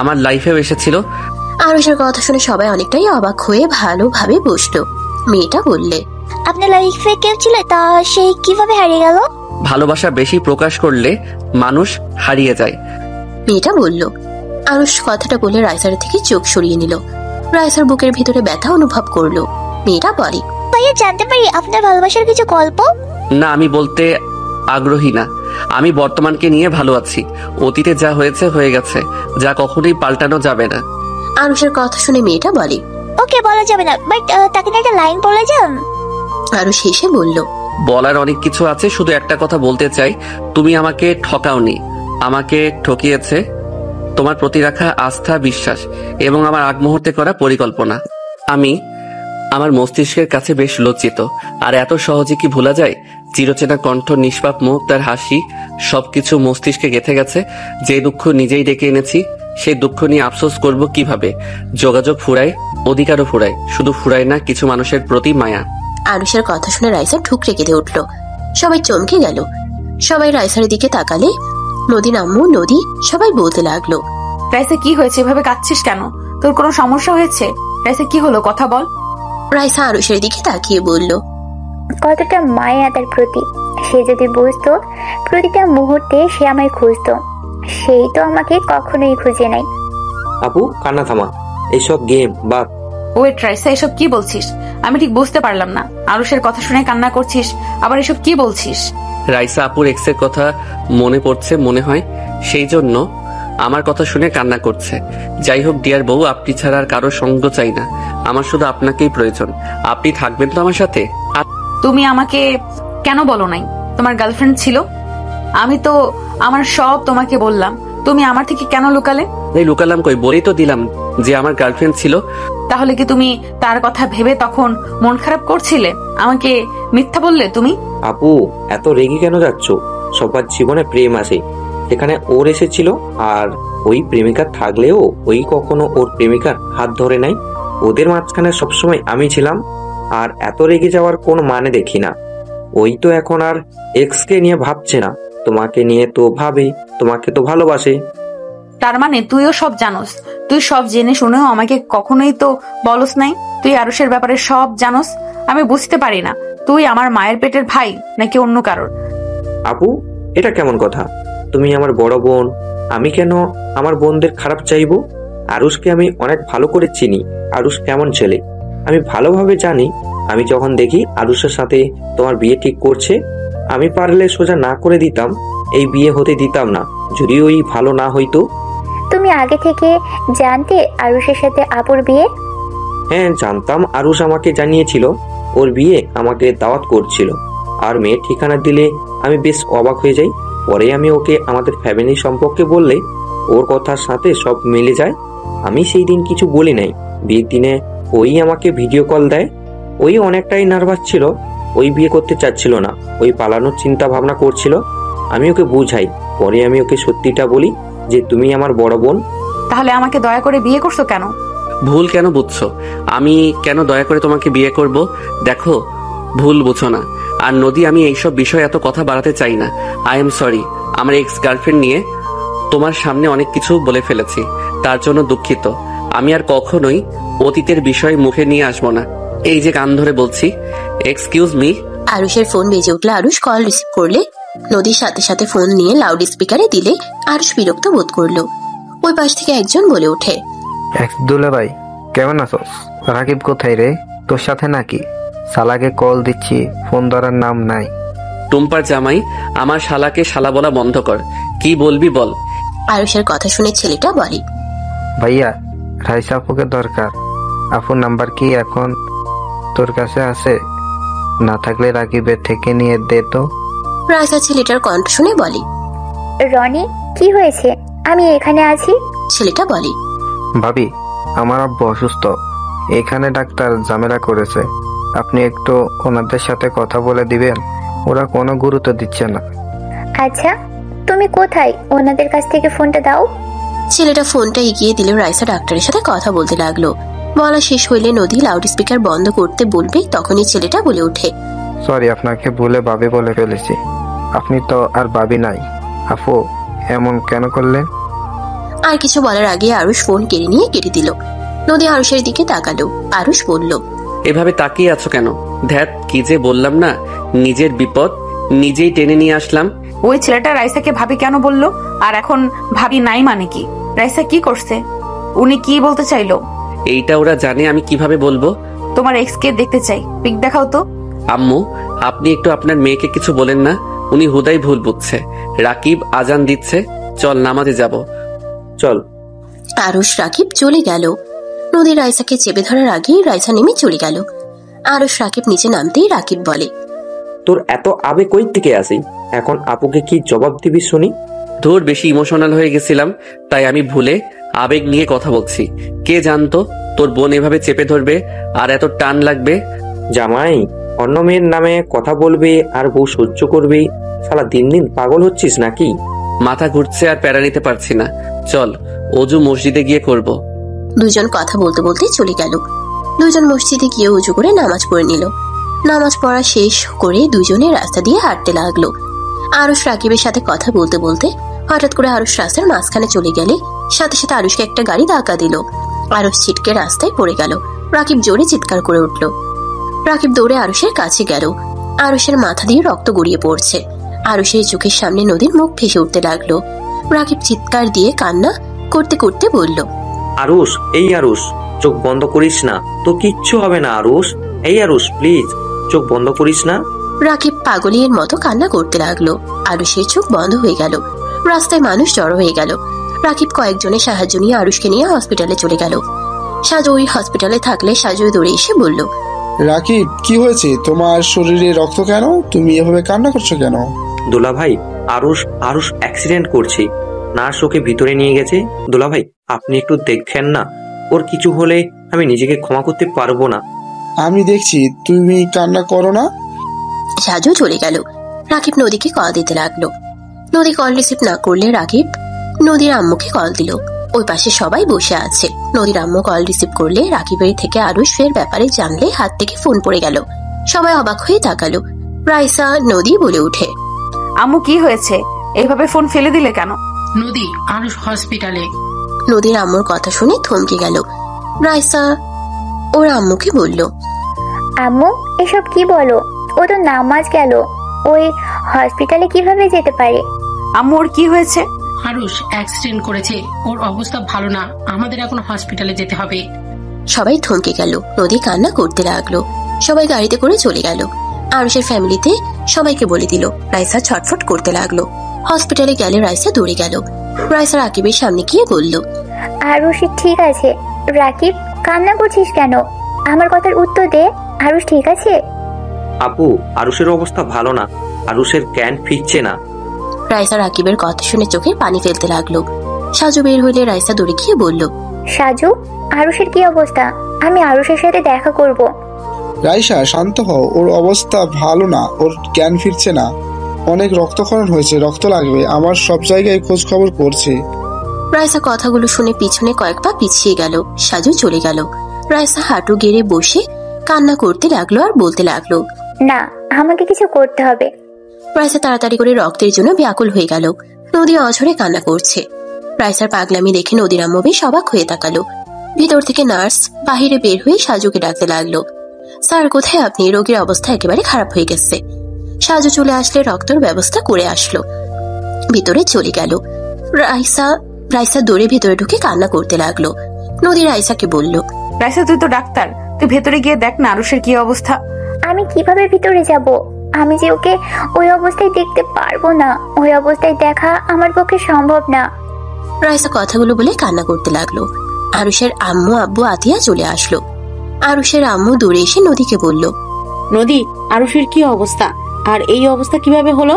আমার লাইফেও এসেছিল। আরুষের কথা শুনে সবাই অনেকটাই অবাক হয়ে ভালোভাবে বসলো। মেয়েটা বললে, আপনার লাইফে কেউ ছিল, তা সেই কিভাবে হারিয়ে গেল? ভালোবাসা বেশি প্রকাশ করলে মানুষ হারিয়ে যায়। মেয়েটা বলল। আরুষ কথাটা বলে রাইসার থেকে চোখ সরিয়ে নিল। রাইসার বুকের ভিতরে ব্যথা অনুভব করলো। মেয়েটা বলে, ভাইয়া জানতে পারি আপনার ভালোবাসার কিছু গল্প? না, আমি বলতে আগ্রহী না। আমি বর্তমানকে নিয়ে ভালো আছি। অতীতে যা হয়েছে হয়ে গেছে, যা কখনোই পাল্টানো যাবে না। আরুষের কথা শুনে মেয়েটা বলে, ওকে বলা যাবে না, বাট তাকে না একটা লাইন বলে যান। আরুষ হেসে বলল, বলার অনেক কিছু আছে, শুধু একটা কথা বলতে চাই। তুমি আমাকে ঠকাওনি, আমাকে ঠকিয়েছে তোমার প্রতি রাখা আস্থা, বিশ্বাস এবং আমার আগ মুহূর্তে করা পরিকল্পনা। আমি আমার মস্তিষ্কের কাছে বেশ লজ্জিত। আর এত সহজে কি ভোলা যায়? চিরচেনা কণ্ঠ, নিষ্পাপ মুখ, তার হাসি, সবকিছু মস্তিষ্কে গেঁথে গেছে। যে দুঃখ নিজেই ডেকে এনেছি, সেই দুঃখ নিয়ে আফসোস করব কিভাবে? যোগাযোগ ফুরায়, অধিকারও ফুরায়, শুধু ফুরায় না কিছু মানুষের প্রতি মায়া। আরুষের কথা শুনে রাইসা ঠুকরে কেঁদে উঠল। সবাই চমকে গেল। সবাই রাইসার দিকে তাকালে নদীর আম্মু, নদী সবাই বলতে লাগলো, রাইসা কি হয়েছে? এভাবে কাঁদছিস কেন? তোর কোনো সমস্যা হয়েছে? রাইসা কি হলো, কথা বল। রাইসা আরুষের দিকে তাকিয়ে বলল, কতটা মায়া তার প্রতি। সে যদি বুঝতো প্রতিটা মুহূর্তে সে আমায় খুঁজতো, সেই তো আমাকে কখনোই খুঁজে নাই। আপু, কান্না থামা, এইসব গেম বাদ। ওয়েট রাইসা, এসব কি বলছিস? আমি ঠিক বুঝতে পারলাম না। আরুষের কথা শুনে কান্না করছিস, আবার এসব কি বলছিস? রাইসা আপুর এক্সের কথা মনে পড়ছে মনে হয়, সেই জন্য আমার কথা শুনে কান্না করছে। যাই হোক ডিয়ার বউ, আপনি ছাড়া আর কারো সঙ্গ চাই না। আমার শুধু আপনাকেই প্রয়োজন। আপনি থাকবেন তো আমার সাথে? তুমি আমাকে কেন বলো নাই তোমার গার্লফ্রেন্ড ছিল? আমি তো আমার সব তোমাকে বললাম, তুমি আমার থেকে কেন লুকালে? এই লুকালাম কই? বলেই তো দিলাম যে আমার গার্লফ্রেন্ড ছিল। তাহলে কি তুমি তার কথা ভেবে তখন মন খারাপ করছিলে? আমাকে মিথ্যা বললে তুমি? আপু, এত রেগে কেন যাচ্ছ? সবার জীবনে প্রেম আসে, সেখানে ওর এসেছিল। আর ওই প্রেমিকা থাকলেও ওই কখনো ওর প্রেমিকার হাত ধরে নাই। ওদের মাঝখানে সবসময় আমি ছিলাম। আর এত রেগে যাওয়ার কোনো মানে দেখি না। ওই তো এখন আর এক্সকে নিয়ে ভাবছে না, তোমাকে নিয়ে তো ভাবে, তোমাকে তো ভালোবাসে। তার মানে তুইও সব জানোস? তুই সব জেনে শুনেও আমাকে কখনোই তো বলস নাই তুই আরুষের ব্যাপারে সব জানোস? আমি বুঝতে পারি না, তুই আমার মায়ের পেটের ভাই নাকি অন্য কারোর? আপু, এটা কেমন কথা? তুমি আমার বড় বোন, আমি কেন আমার বোনদের খারাপ চাইবো? আরুষকে আমি অনেক ভালো করে চিনি। আরুষ কেমন ছেলে আমি ভালোভাবে জানি। আমি যখন দেখি আরুষের সাথে তোমার বিয়ে ঠিক করছে, আমি পারলে সোজা না করে দিতাম, এই বিয়ে হতে দিতাম না, যদি ওই ভালো না হইতো। তুমি আগে থেকে জানতে আরুষের সাথে আপুর বিয়ে? হ্যাঁ জানতাম। আরুষ আমাকে জানিয়েছিল ওর বিয়ে আমাকে দাওয়াত করছিল। আর মেয়ের ঠিকানা দিলে আমি বেশ অবাক হয়ে যাই। পরে আমি ওকে আমাদের ফ্যামিলি সম্পর্কে বললে ওর কথার সাথে সব মিলে যায়। আমি সেই দিন কিছু বলি নাই। বিয়ের দিনে ওই আমাকে ভিডিও কল দেয়। ওই অনেকটাই নার্ভাস ছিল, ওই বিয়ে করতে চাচ্ছিল না, ওই পালানোর চিন্তা ভাবনা করছিল। আমি ওকে বুঝাই, পরে আমি ওকে সত্যিটা বলি যে তুমি আমার বড় বোন। তাহলে আমাকে দয়া করে বিয়ে করছো কেন? ভুল কেন বুঝছো? আমি কেন দয়া করে তোমাকে বিয়ে করব? দেখো, ভুল বুঝো না। আর নদী, আমি এইসব বিষয়ে এত কথা বাড়াতে চাই না। I am sorry. আমার এক্স গার্লফ্রেন্ড নিয়ে তোমার সামনে অনেক কিছু বলে ফেলেছি, তার জন্য দুঃখিত। আমি আর কখনোই অতীতের বিষয় মুখে নিয়ে আসবো না। এই যে কান ধরে বলছি, এক্সকিউজ মি। আরুষের ফোন বেজে উঠলে আরুষ কল রিসিভ করলে নদীর সাথে সাথে ফোন নিয়ে লাউড স্পিকারে দিলে আরুষ বিরক্ত বোধ করলো। ওই পাশ থেকে একজন বলে ওঠে, দুলা ভাই কেমন আছোস? রাকিব কোথায় রে? তোর সাথে নাকি? শালাকে কল দিচ্ছি, ফোন ধরার নাম নাই। টুম্পার জামাই, আমার শালাকে শালা বলা বন্ধ কর। কি বলবি বল। আরুষের কথা শুনে ছেলেটা বলে, ভাইয়া রাইসা আপুকে দরকার। আপুর নাম্বার কি এখন তোর কাছে আছে? না থাকলে রাকিবের থেকে নিয়ে দে তো। রাইসা ছেলেটার কণ্ঠ শুনে বলে, রনি কি হয়েছে? আমি এখানে আছি। ছেলেটা বলে, ভাবি আমার আব্বু অসুস্থ, এখানে ডাক্তার ঝামেলা করেছে, আপনি একটু ওনাদের সাথে কথা বলে দিবেন? ওরা কোনো গুরুত্ব দিচ্ছে না। আচ্ছা, তুমি কোথায়? ওনাদের কাছ থেকে ফোনটা দাও। ছেলেটা ফোনটা এগিয়ে দিল। রাইসা ডাক্তারের সাথে কথা বলতে লাগলো। বলা শেষ হইলে নদী লাউড স্পিকার বন্ধ করতে বলবে, তখনই ছেলেটা বলে ওঠে, সরি, আপনাকে ভুলে ভাবি বলে ফেলেছি। আপনি তো আর ভাবি নাই। আপু এমন কেন করলেন? আর কিছু বলার আগে আরুষ ফোন কেটে দিল। নদী আরুষের দিকে তাকালো। আরুষ বলল, এভাবে তাকিয়ে আছো কেন? ধ্যাত, কি যে বললাম না, নিজের বিপদ নিজেই টেনে নিয়ে আসলাম। ওই ছেলেটা রাইসাকে ভাবি কেন বললো? আর এখন ভাবি নাই মানে কি? রাইসা কি করছে? উনি কি বলতে চাইলো? এইটা ওরা জানে, আমি কিভাবে বলবো? তোমার এক্সকে দেখতে চাই, পিক দেখাও তো। আম্মু, আপনি একটু আপনার মেয়েকে কিছু বলেন না, উনি হুদাই ভুল বুঝছে। রাকিব আজান দিচ্ছে, চল নামাজে যাব। চল। আরুষ রাকিব চলে গেল। নদী রাইসাকে চেপে ধরার আগেই রাইসা নেমে চলে গেল। আরুষ রাকিব নিচে নামতেই রাকিব বলে, তোর এত আবেগ কই থেকে আসি? এখন আপুকে কি জবাব দিবি শুনি? ধর, বেশি ইমোশনাল হয়ে গেছিলাম, তাই আমি ভুলে আবেগ নিয়ে কথা বলছি। কে জানতো তোর বোন এভাবে চেপে ধরবে আর এত টান লাগবে। জামাই, অন্য মেয়ের নামে কথা বলবে আর বউ সহ্য করবে? শালা দিন দিন পাগল হচ্ছিস নাকি? মাথা ঘুরছে আর প্যারা নিতে পারছি না, চল অজু মসজিদে গিয়ে করব। দুজন কথা বলতে বলতে চলে গেল। দুজন মসজিদে গিয়ে উজু করে নামাজ পড়ে নিল। নামাজ পড়া শেষ করে দুজনে রাস্তা দিয়ে হাঁটতে লাগলো। আরুষ রাকিবের সাথে কথা বলতে বলতে হঠাৎ করে আরুষ রাস্তার মাঝখানে চলে গেলে সাথে সাথে আরুষকে একটা গাড়ি ধাক্কা দিল। আরুষ ছিটকে রাস্তায় পড়ে গেল। রাকিব জোরে চিৎকার করে উঠল। রাকিব দৌড়ে আরুষের কাছে গেল। আরুষের মাথা দিয়ে রক্ত গড়িয়ে পড়ছে। আরুষের চোখের সামনে নদীর মুখ ভেসে উঠতে লাগলো। রাকিব চিৎকার দিয়ে কান্না করতে করতে বলল, আরুষ, এই আরুষ, চোখ বন্ধ করিস না, তো কিচ্ছু হবে না আরুষ। এই আরুষ, প্লিজ চোখ বন্ধ করিস না। রাকিব পাগলের মতো কান্না করতে লাগলো। আরুষের চোখ বন্ধ হয়ে গেল। রাস্তায় মানুষ জড়ো হয়ে গেল। রাকিব কয়েকজনের সাহায্য নিয়ে আরুষকে নিয়ে হসপিটালে চলে গেল। সাজু ওই হসপিটালে থাকলে সাজু দৌড়ে এসে বলল, রাকিব, কি হয়েছে? তোমার শরীরে রক্ত কেন? তুমি এভাবে কান্না করছো কেন? দোলা ভাই, আরুষ অ্যাক্সিডেন্ট করছে, নার্স ওকে ভিতরে নিয়ে গেছে। দোলা ভাই, আপনি একটু দেখেন না, ওর কিছু হলে আমি নিজেকে ক্ষমা করতে পারবো না। আমি দেখছি, তুমি কান্না করো না। সাজু চলে গেল। রাকিব নদীকে কল দিতে লাগলো। নদী কল রিসিভ না করলে রাকিব নদীর আম্মুকে কল দিল। ওই পাশে সবাই বসে আছে। নদীর আম্মু কল রিসিভ করলে রাকিবের থেকে আরুষের ব্যাপারে জানলে হাত থেকে ফোন পড়ে গেল। সবাই অবাক হয়ে তাকালো। রাইসা নদী বলে উঠে, আম্মু কি হয়েছে? এইভাবে ফোন ফেলে দিলে কেন? নদী, আরুষ হসপিটালে। নদীর আম্মুর কথা শুনে থমকে গেল। রাইসা ওর আম্মুকে বলল, আম্মু, এসব কি বলো? ও তো নামাজ গেল, ওই হসপিটালে কিভাবে যেতে পারে? আম্মু, ওর কি হয়েছে? আরুষ অ্যাক্সিডেন্ট করেছে, ওর অবস্থা ভালো না, আমাদের এখন হসপিটালে যেতে হবে। সবাই থমকে গেল। নদী কান্না করতে লাগলো। সবাই গাড়িতে করে চলে গেল। আরুষের ফ্যামিলিতে সবাইকে বলে দিল। রাইসা ছটফট করতে লাগলো। হসপিটালে গেলে রাইসা দৌড়ে গেল। রাইসা রাকিবের সামনে গিয়ে বলল, আরুষ ঠিক আছে। রাকিব, কান্না করছিস কেন? আমার কথার উত্তর দে। আরুষ ঠিক আছে? আপু, আরুষের অবস্থা ভালো না, আরুষের জ্ঞান ফিরছে না। রাইসা রাকিবের কথা শুনে চোখে পানি ফেলতে লাগলো। সাজু বের হইলে রাইসা দৌড়ে গিয়ে বলল, সাজু, আরুষের কি অবস্থা? আমি আরুষের সাথে দেখা করব। রাইসা, শান্ত হও, ওর অবস্থা ভালো না, ওর জ্ঞান ফিরছে না, অনেক রক্তক্ষরণ হয়েছে, রক্ত লাগবে, আমার সব জায়গায় খোঁজ খবর করছে। রাইসা কথাগুলো শুনে পিছনে কয়েক পা পিছিয়ে গেল। সাজু চলে গেল। রাইসা হাঁটু গেড়ে বসে কান্না করতে লাগলো আর বলতে লাগলো, না, আমাকে কিছু করতে হবে। রাইসা তাড়াতাড়ি করে রক্তের জন্য ব্যাকুল হয়ে গেল। নদী অঝরে কান্না করছে। রাইসার পাগলামি দেখে নদীর আম্মু বেশ অবাক হয়ে তাকালো। ভিতর থেকে নার্স বাহিরে বের হয়ে সাজুকে ডাকতে লাগলো, স্যার কোথায় আপনি? রোগীর অবস্থা একেবারে খারাপ হয়ে গেছে। সাজু চলে আসলে রক্তের ব্যবস্থা করে আসলো। ভিতরে চলে গেল। রাইসা দৌড়ে ভিতরে ঢুকে কান্না করতে লাগলো। নদী রাইসাকে বলল, রাইসা, তুই তো ডাক্তার, তুই ভেতরে গিয়ে দেখ না আরুষের কি অবস্থা। আমি কিভাবে ভিতরে যাব? আমি যে ওকে ওই অবস্থায় দেখতে পারবো না, ওই অবস্থায় দেখা আমার পক্ষে সম্ভব না। রাইসা কথাগুলো বলে কান্না করতে লাগলো। আরুষের আম্মু আব্বু আতিয়া চলে আসলো। আরুষের আম্মু দৌড়ে এসে নদীকে বলল, নদী, আরুষের কি অবস্থা? আর এই অবস্থা কিভাবে হলো?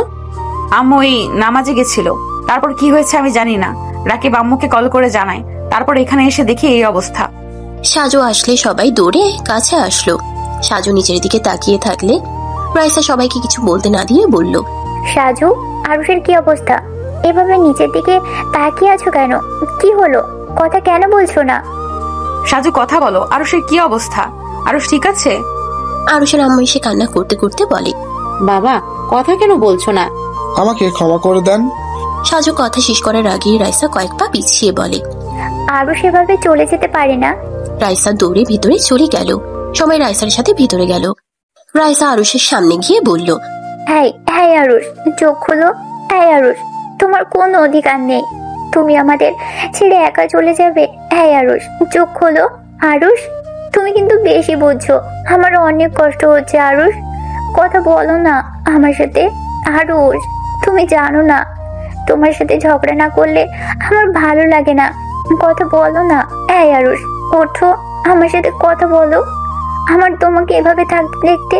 আম্মু এই নামাজে গেছিল, তারপর কি হয়েছে আমি জানি না। রাকিব আম্মুকে কল করে জানায়, তারপর এখানে এসে দেখি এই অবস্থা। সাজু আসলে সবাই দৌড়ে কাছে আসলো। সাজু নিচের দিকে তাকিয়ে থাকলে রাইসা সবাইকে কিছু বলতে না দিয়ে বলল, সাজু, আরুষের কি অবস্থা? এভাবে নিচের দিকে তাকিয়ে আছো কেন? কি হলো? কথা কেন বলছো না? সাজু, কথা বলো, আরুষের কি অবস্থা? আরুষ ঠিক আছে? আরুষের আম্মু এসে কান্না করতে করতে বলে, বাবা, কথা কেন বলছো না? আমাকে ক্ষমা করে দেন। সাজু কথা শেষ করার আগেই রাইসা কয়েক পা পিছিয়ে বলে, আরুষ এভাবে চলে যেতে পারে না। রাইসা দৌড়ে ভিতরে চলে গেল। সবাই রাইসার সাথে ভিতরে গেল। রাইসা আরুষের সামনে গিয়ে বলল, হ্যাঁ হ্যাঁ আরুষ, চোখ খোলো। হ্যাঁ আরুষ, তোমার কোনো অধিকার নেই, তুমি আমাদের ছেড়ে একা চলে যাবে। হ্যাঁ আরুষ, চোখ খোলো। আরুষ, তুমি কিন্তু বেশি বুঝছো। আমার অনেক কষ্ট হচ্ছে আরুষ, কথা বলো না আমার সাথে। আরুষ, তুমি জানো না তোমার সাথে ঝগড়া না করলে আমার ভালো লাগে না। কথা বলো না। এই আরুষ, ওঠো, আমার সাথে কথা বলো। আমার তোমাকে এভাবে থাকতে দেখতে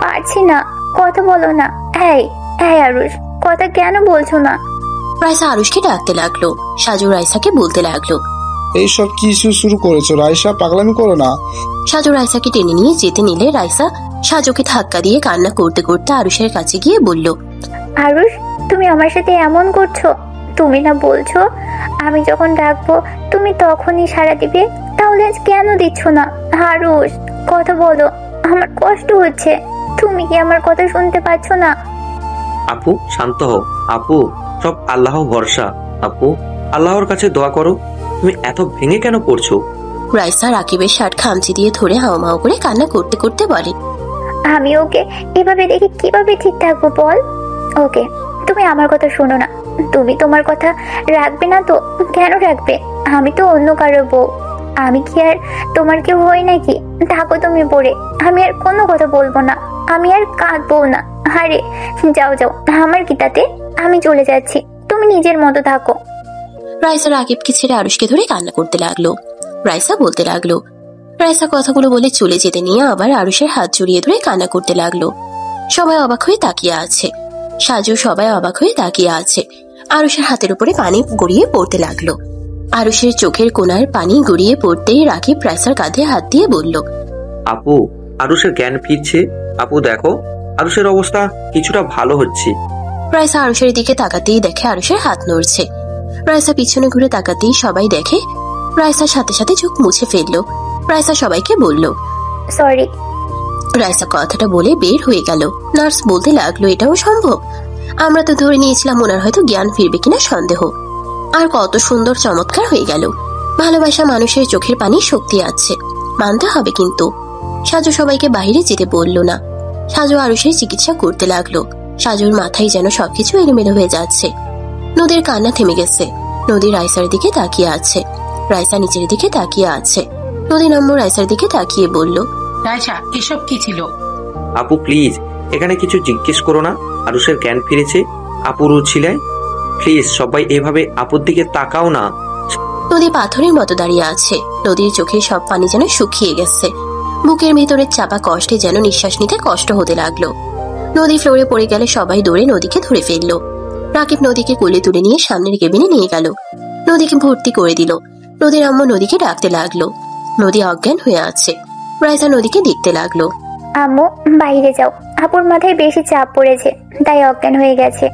পারছি না। কথা বলো না। এই এই আরুষ, কথা কেন বলছো না? রাইসা আরুষকে ডাকতে লাগলো। সাজু রাইসাকে বলতে লাগলো, এইসব কিছু শুরু করেছো রাইসা, পাগলামি করো না। সাজু রাইসাকে টেনে নিয়ে যেতে নিলে রাইসা সাজুকে ধাক্কা দিয়ে কান্না করতে করতে আরুষের কাছে গিয়ে বলল, আরুষ, তুমি আমার সাথে এমন করছো? তুমি না বলছো আমি যখন ডাকবো তুমি তখনই সাড়া দিবে, তাহলে আজ কেন দিচ্ছ না? আরুষ, কথা বলো, আমার কষ্ট হচ্ছে। তুমি কি আমার কথা শুনতে পাচ্ছ না? আপু শান্ত হও। আপু, সব আল্লাহ ভরসা। আপু, আল্লাহর কাছে দোয়া করো। তুমি এত ভেঙে কেন পড়ছো? রাইসা রাকিবের শার্ট খামচি দিয়ে ধরে হাওমাও করে কান্না করতে করতে বলে, আমি ওকে এভাবে দেখে কিভাবে ঠিক থাকবো বল? ওকে, তুমি আমার কথা শোনো না। তুমি তোমার কথা রাখবে না তো? কেন রাখবে? আমি তো অন্য কারো বউ। আমি কি আর তোমার কেউ হই নাকি? থাকো তুমি পড়ে, আমি আর কোনো কথা বলবো না। আমি আর কাঁদবো না। আরে যাও যাও, আমার কি তাতে? আমি চলে যাচ্ছি, তুমি নিজের মতো থাকো। রাইসা রাকিবকে ছেড়ে আরুষকে ধরে কান্না করতে লাগলো। রাইসা বলতে লাগলো, রাইসা কথাগুলো বলে চলে যেতে নিয়ে আবার আরুষের হাত জড়িয়ে ধরে কান্না করতে লাগলো। সবাই অবাক হয়ে তাকিয়ে আছে। সাজু সবাই অবাক হয়ে তাকিয়ে আছে। আরুষের হাতের উপরে পানি গড়িয়ে পড়তে লাগলো। আরুষের চোখের কোণার পানি গড়িয়ে পড়তেই রাকিব রাইসার কাঁধে হাত দিয়ে বলল, আপু, আরুষের জ্ঞান ফিরছে। আপু দেখো, আরুষের অবস্থা কিছুটা ভালো হচ্ছে। রাইসা আরুষের দিকে তাকাতেই দেখে আরুষের হাত নড়ছে। রাইসা পিছনে ঘুরে তাকাতেই সবাই দেখে রাইসার সাথে সাথে চোখ মুছে ফেললো। রাইসা সবাইকে বলল, সরি। রাইসা কথাটা বলে বের হয়ে গেল। নার্স বলতে লাগলো, এটাও সম্ভব? আমরা তো ধরে নিয়েছিলাম ওনার হয়তো জ্ঞান ফিরবে কিনা সন্দেহ। আর কত সুন্দর চমৎকার হয়ে গেল। ভালোবাসা মানুষের চোখের পানি শক্তি আছে, মানতে হবে। কিন্তু সাজু সবাইকে বাইরে যেতে বলল না। সাজু আরুষের চিকিৎসা করতে লাগলো। সাজুর মাথায় যেন সবকিছু এলোমেলো হয়ে যাচ্ছে। নদীর কান্না থেমে গেছে। নদী রাইসার দিকে তাকিয়ে আছে। রাইসা নিচের দিকে তাকিয়ে আছে। নদী নম্বর রাইসার দিকে তাকিয়ে বলল, রাইসা, এসব কি ছিল? আপু প্লিজ, এখানে কিছু জিজ্ঞেস করো না। আরুষের জ্ঞান ফিরেছে। আপুরও ছিলে। প্লিজ সবাই এভাবে আপুর দিকে তাকাও না। নদী পাথরের মতো দাঁড়িয়ে আছে। নদীর চোখে সব পানি যেন শুকিয়ে গেছে। বুকের ভেতরের চাপা কষ্টে যেন নিঃশ্বাস নিতে কষ্ট হতে লাগলো। নদী ফ্লোরে পড়ে গেলে সবাই দৌড়ে নদীকে ধরে ফেললো। রাকিব নদীকে কোলে তুলে নিয়ে সামনের কেবিনে নিয়ে গেল। নদীকে ভর্তি করে দিল। নদীর আম্মু নদীকে ডাকতে লাগলো। নদী অজ্ঞান হয়ে আছে। রাইসা নদীকে দেখতে লাগলো। আম্মু, বাইরে যাও, আপুর মাথায় বেশি চাপ পড়েছে, তাই অজ্ঞান হয়ে গেছে।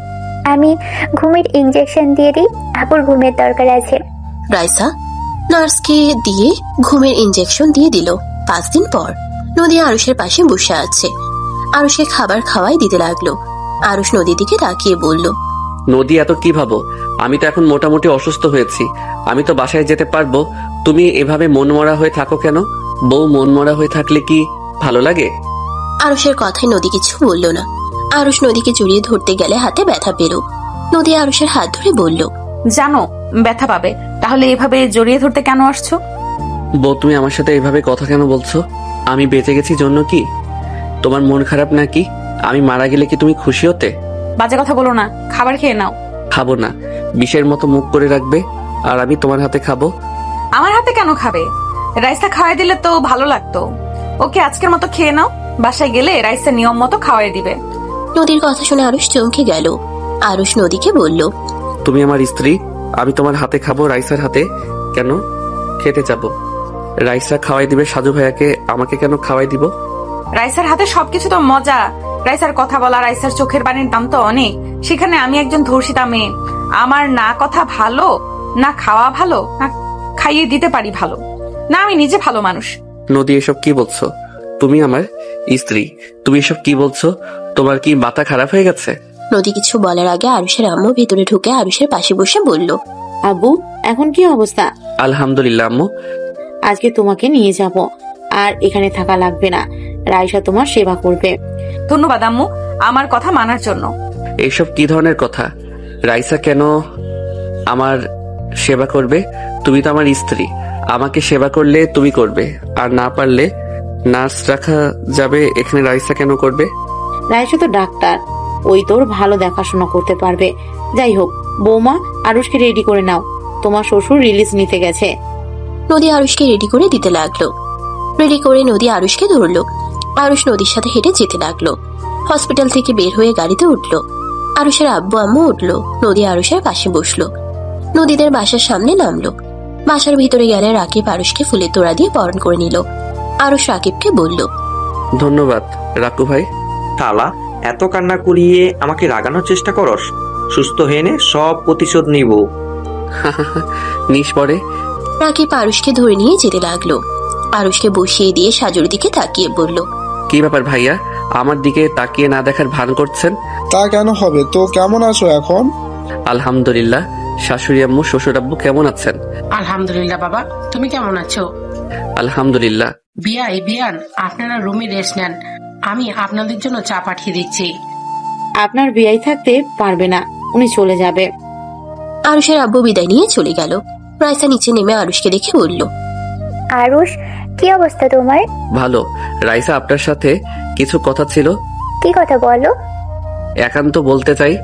আমি ঘুমের ইনজেকশন দিয়ে দিই, আপুর ঘুমের দরকার আছে। রাইসা নার্সকে দিয়ে ঘুমের ইনজেকশন দিয়ে দিল। 5 দিন পর নদী আরুষের পাশে বসে আছে। আরুষকে খাবার খাওয়াই দিতে লাগলো। আরুষ নদীর দিকে তাকিয়ে বলল, নদী, এত কি ভাবো? আমি তো এখন মোটামুটি অসুস্থ হয়েছি। আমি তো বাসায় যেতে পারবো। তুমি এভাবে মনমরা হয়ে থাকো কেন? বউ মনমরা হয়ে থাকলে কি ভালো লাগে? আরুষের কথায় নদী কিছু বলল না। আরুষ নদীকে জড়িয়ে ধরতে গেলে হাতে ব্যথা পেল। নদী আরুষের হাত ধরে বলল, জানো ব্যথা পাবে, তাহলে এভাবে জড়িয়ে ধরতে কেন আসছো? বউ, তুমি আমার সাথে এভাবে কথা কেন বলছো? আমি বেঁচে গেছি জন্য কি তোমার মন খারাপ নাকি? আমি মারা গেলে কি তুমি খুশি হতে? বাজে কথা বলো না, খাবার খেয়ে নাও। খাবো না। বিষের মতো মুখ করে রাখবে আর আমি তোমার হাতে খাবো? আমার হাতে কেন খাবে? রাইসা খাওয়াই দিলে তো ভালো লাগতো। ওকে আজকের মতো খেয়ে নাও, বাসায় গেলে রাইসা নিয়ম মতো খাওয়াই দিবে। নদীর কথা শুনে আরুষ চমকে গেল। আরুষ নদীকে বলল, তুমি আমার স্ত্রী, আমি তোমার হাতে খাবো, রাইসার হাতে কেন খেতে যাবো? রাইসা খাওয়াই দিবে সাজু ভাইয়াকে, আমাকে কেন খাওয়াই দিব? রাইসার হাতে সবকিছু তো মজা। রাইসার কথা বলা, রাইসার চোখের পানির দাম তো অনেক। সেখানে আমি একজন ধর্ষিতা মেয়ে, আমার না কথা ভালো, না খাওয়া ভালো, না খাইয়ে দিতে পারি ভালো, না আমি নিজে ভালো মানুষ। নদী, এসব কি বলছো? তুমি আমার স্ত্রী, তুমি এসব কি বলছো? তোমার কি মাথা খারাপ হয়ে গেছে? নদী কিছু বলার আগে আরুষের আম্মু ভেতরে ঢুকে আরুষের পাশে বসে বলল, আব্বু, এখন কি অবস্থা? আলহামদুলিল্লাহ আম্মু। আজকে তোমাকে নিয়ে যাব, আর এখানে থাকা লাগবে না। রাইসা তোমার সেবা করবে। ধন্যবাদ আম্মু আমার কথা মানার জন্য। এইসব কি ধরনের কথা? রাইসা কেন আমার সেবা করবে? তুমি তো আমার স্ত্রী। আমাকে সেবা করলে তুমি করবে, আর না পারলে নার্স রাখা যাবে। এখানে রাইসা কেন করবে? রাইসা তো ডাক্তার, ওই তোর ভালো দেখাশোনা করতে পারবে। যাই হোক বৌমা, আরুষকে রেডি করে নাও, তোমার শ্বশুর রিলিজ নিতে গেছে। নদী আরুষকে রেডি করে দিতে লাগলো। রেডি করে নদী আরুষকে ধরলো। আরুষ নদীর সাথে হেঁটে যেতে লাগলো। হসপিটাল থেকে বের হয়ে গাড়িতে উঠলো। আরুষের আব্বু আম্মু উঠলো। নদী আরুষের পাশে বসলো। নদীদের বাসার সামনে নামলো। বাসার ভিতরে গেলে রাকিব আরুষকে ফুলের তোড়া দিয়ে বরণ করে নিল। আরুষ রাকিবকে বলল, ধন্যবাদ রাকু ভাই। শালা, এত কান্না করিয়ে আমাকে রাগানোর চেষ্টা করস? সুস্থ হয়ে নে, সব প্রতিশোধ নিব। নিস পরে। রাকিব আরুষকে ধরে নিয়ে যেতে লাগলো। আরুষকে বসিয়ে দিয়ে সাজুর দিকে তাকিয়ে বলল, কি ব্যাপার ভাইয়া, আমার দিকে তাকিয়ে না দেখার ভান করছেন? তা কেন হবে? তো কেমন আছো এখন? আলহামদুলিল্লাহ। শাশুড়ি আম্মু শ্বশুর আব্বু কেমন আছেন? আলহামদুলিল্লাহ বাবা, তুমি কেমন আছো? আলহামদুলিল্লাহ। বিয়ান, আপনারা রুমে রেস্ট নেন, আমি আপনাদের জন্য চা পাঠিয়ে দিচ্ছি। আপনার বিয়াই থাকতে পারবে না, উনি চলে যাবে। আরুষের আব্বু বিদায় নিয়ে চলে গেল। রাইসা নিচে নেমে আরুষকে দেখে বলল, আরুষ, কি অবস্থা তোমার? ভালো। রাইসা, আপনার সাথে কিছু কথা ছিল। কি কথা বলো? একান্ত বলতে চাই।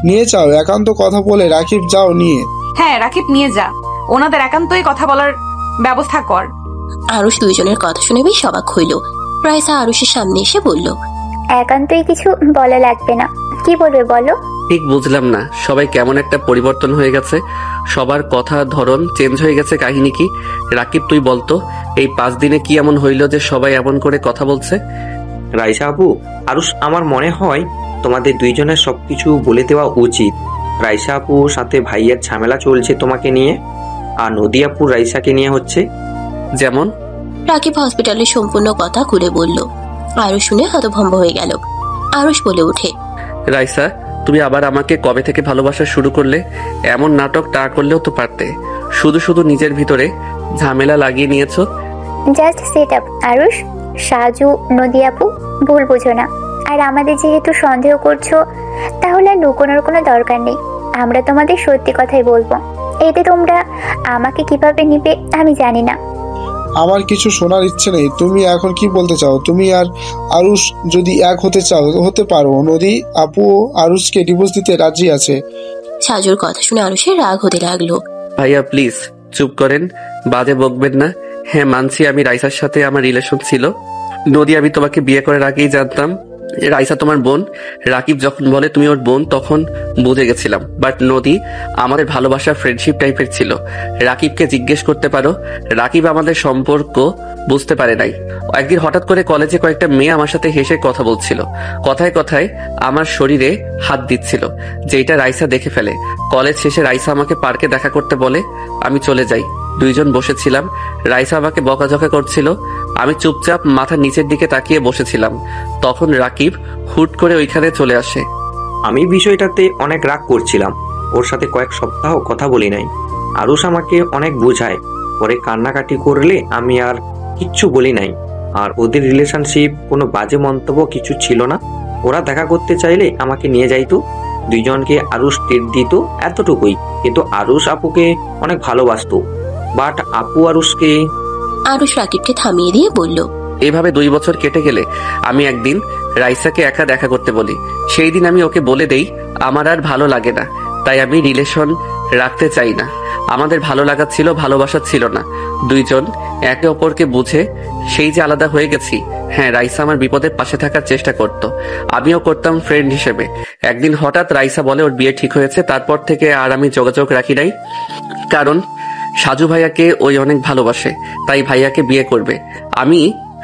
নিয়ে যাও, একান্ত কথা বলে রাকিব, যাও নিয়ে। হ্যাঁ রাকিব, নিয়ে যা, ওনাদের একান্তই কথা বলার ব্যবস্থা কর। আরুষ দুইজনের কথা শুনে বেশ অবাক হইল। রাইসা আরুষের সামনে এসে বলল, একান্তই কিছু বলা লাগবে না, কি বলবে বলো? ঠিক বুঝলাম না, সবাই কেমন একটা পরিবর্তন হয়ে গেছে, সবার কথা ধরন চেঞ্জ হয়ে গেছে। কাহিনী কি? রাকিব তুই বলতো, এই 5 দিনে কি এমন হইল যে সবাই এমন করে কথা বলছে? রাইসা আপু, আরুষ, আমার মনে হয় তোমাদের দুইজনের সবকিছু বলে দেওয়া উচিত। রাইসা আপুর সাথে ভাইয়ের ঝামেলা চলছে তোমাকে নিয়ে, আর নদী আপু রাইসাকে নিয়ে হচ্ছে। যেমন? রাকিব হসপিটালের সম্পূর্ণ কথা খুলে বলল। আরুষ শুনে হতভম্ব হয়ে গেল। আরুষ বলে ওঠে, রাইসা, তুমি আবার আমাকে কবে থেকে ভালোবাসা শুরু করলে? এমন নাটক না করলেও তো পারতে, শুধু শুধু নিজের ভিতরে ঝামেলা লাগিয়ে নিয়েছো। Just set up Aarush. Saju, নদী আপু, ভুল বুঝো না। আর আমাদের যেহেতু সন্দেহ করছো, তাহলে আর লুকোনোর কোনো দরকার নেই। আমরা তোমাদের সত্যি কথাই বলবো। এতে তোমরা আমাকে কিভাবে নিবে আমি জানি না। আমার কিছু শোনার ইচ্ছে নেই। তুমি এখন কি বলতে চাও? তুমি আর আরুষ যদি এক হতে চাও হতে পারো। নদী আপু আরুষকে ডিভোর্স দিতে রাজি আছে। সাজুর কথা শুনে আরুষের রাগ হতে লাগলো। ভাইয়া প্লিজ চুপ করেন, বাজে বকবেন না। হ্যাঁ মানছি, আমি রাইসার সাথে আমার রিলেশন ছিল। নদী, আমি তোমাকে বিয়ে করার আগেই জানতাম রাইসা তোমার বোন। রাকিব যখন বলে তুমি ওর বোন, তখন বুঝে গেছিলাম। বাট নদী, আমাদের ভালোবাসা ফ্রেন্ডশিপ টাইপের ছিল। রাকিবকে জিজ্ঞেস করতে পারো, রাকিব আমাদের সম্পর্ক বুঝতে পারে নাই। একদিন হঠাৎ করে কলেজে কয়েকটা মেয়ে আমার সাথে হেসে কথা বলছিল, কথায় কথায় আমার শরীরে হাত দিচ্ছিল, যেটা রাইসা দেখে ফেলে। কলেজ শেষে রাইসা আমাকে পার্কে দেখা করতে বলে, আমি চলে যাই। দুইজন বসেছিলাম, রাইসা আমাকে বকাঝকা করছিল, আমি চুপচাপ মাথা নিচের দিকে তাকিয়ে বসেছিলাম। তখন রাকিব হুট করে ওইখানে চলে আসে। আমি বিষয়টাতে অনেক রাগ করছিলাম, ওর সাথে কয়েক সপ্তাহ কথা বলি নাই। আরুষ আমাকে অনেক বোঝায়, পরে কান্নাকাটি করলে আমি আর কিচ্ছু বলি নাই। আর ওদের রিলেশনশিপ কোনো বাজে মন্তব্য কিছু ছিল না। ওরা দেখা করতে চাইলে আমাকে নিয়ে যাইতো, দুইজনকে আরুষ ট্রিট দিত, এতটুকুই। কিন্তু আরুষ আপুকে অনেক ভালোবাসতো, বাট আপু আরুষকে। আরুষ রাকিবকে থামিয়ে দিয়ে বলল, এভাবে 2 বছর কেটে গেলে আমি একদিন রাইসাকে একা দেখা করতে বলি। সেই দিন আমি ওকে বলে দেই আমার আর ভালো লাগে না, তাই আমি রিলেশন রাখতে চাই না। আমাদের ভালো লাগা ছিল, ভালোবাসা ছিল না। দুইজন একে অপরকে বুঝে সেই যে আলাদা হয়ে গেছি। হ্যাঁ, রাইসা আমার বিপদে পাশে থাকার চেষ্টা করত, আমিও করতাম ফ্রেন্ড হিসেবে। একদিন হঠাৎ রাইসা বলে ওর বিয়ে ঠিক হয়েছে। তারপর থেকে আর আমি যোগাযোগ রাখি নাই, কারণ সাজু ভাইয়াকে ওই অনেক ভালোবাসে, তাই ভাইয়াকে বিয়ে করবে। আমি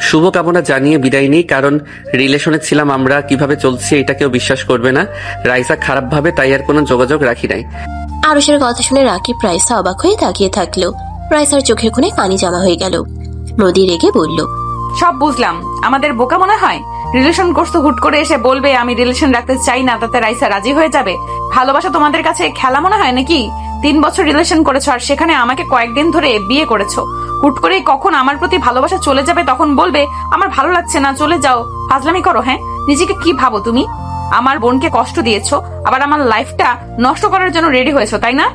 শুভকামনা জানিয়ে বিদায় নিই, কারণ রিলেশনে ছিলাম আমরা, কিভাবে চলছি এটা কেউ বিশ্বাস করবে না। রাইসা খারাপ ভাবে, তাই আর কোনো যোগাযোগ রাখি নাই। আরুষের কথা শুনে রাকিব রাইসা অবাক হয়ে তাকিয়ে থাকলো। রাইসার চোখের কোণে পানি জমা হয়ে গেল। নদী রেগে বলল, সব বুঝলাম, আমাদের বোকা মনে হয়। রিলেশন করছো, হুট করে এসে বলবে আমি রিলেশন রাখতে চাই না, তাতে রাইসা রাজি হয়ে যাবে। ভালোবাসা তোমাদের কাছে খেলা মনে হয় নাকি? 3 বছর রিলেশন করেছো, আর সেখানে আমাকে কয়েকদিন ধরে বিয়ে করেছো। হুট করে কখন আমার প্রতি ভালোবাসা চলে যাবে তখন বলবে আমার ভালো লাগছে না, চলে যাও। ফাজলামি করো। হ্যাঁ, নিজেকে কি ভাবো তুমি? আমার বোনকে কষ্ট দিয়েছো, আবার আমার লাইফটা নষ্ট করার জন্য রেডি হয়েছো, তাই না?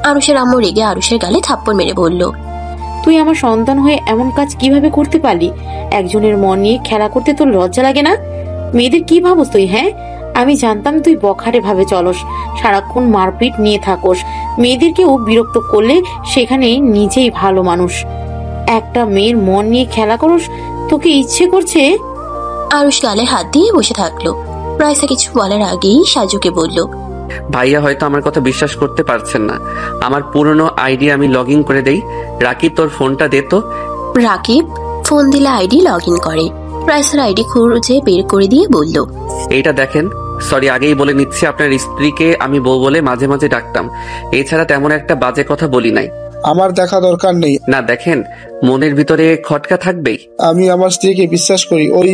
আরুষের আম্মু রেগে আরুষের গালে থাপ্পড় মেরে বলল, তুই আমার সন্তান হয়ে এমন কাজ কিভাবে করতে পারলি? একজনের মন নিয়ে খেলা করতে তোর লজ্জা লাগে না? মেয়েদের কি ভাবস তুই? হ্যাঁ, আমি জানতাম তুই বখাটে ভাবে চলস, সারাক্ষণ মারপিট নিয়ে থাকস, মেয়েদেরকেও বিরক্ত করলে সেখানে নিজেই ভালো মানুষ। একটা মেয়ের মন নিয়ে খেলা করস, তোকে ইচ্ছে করছে? আরুষ গালে হাত দিয়ে বসে থাকলো। রাইসা কিছু বলার আগেই সাজুকে বলল, ভাইয়া হয়তো আমার কথা বিশ্বাস করতে পারছেন না। আমার পুরনো আইডি আমি লগ ইন করে দেই। রাকিব, তোর ফোনটা দে তো। রাকিব ফোন দিলে আইডি লগ ইন করে। রাইসার আইডি খুঁজে বের করে দিয়ে বলল, এইটা দেখেন। সরি, আগেই বলে নিচ্ছি, আপনার স্ত্রীকে আমি বউ বলে মাঝে মাঝে ডাকতাম, এছাড়া তেমন একটা বাজে কথা বলি নাই। আমার দেখা দরকার নেই। না দেখেন, মনের ভিতরে খটকা থাকবেই। আমি আমার স্ত্রীকে বিশ্বাস করি, ওই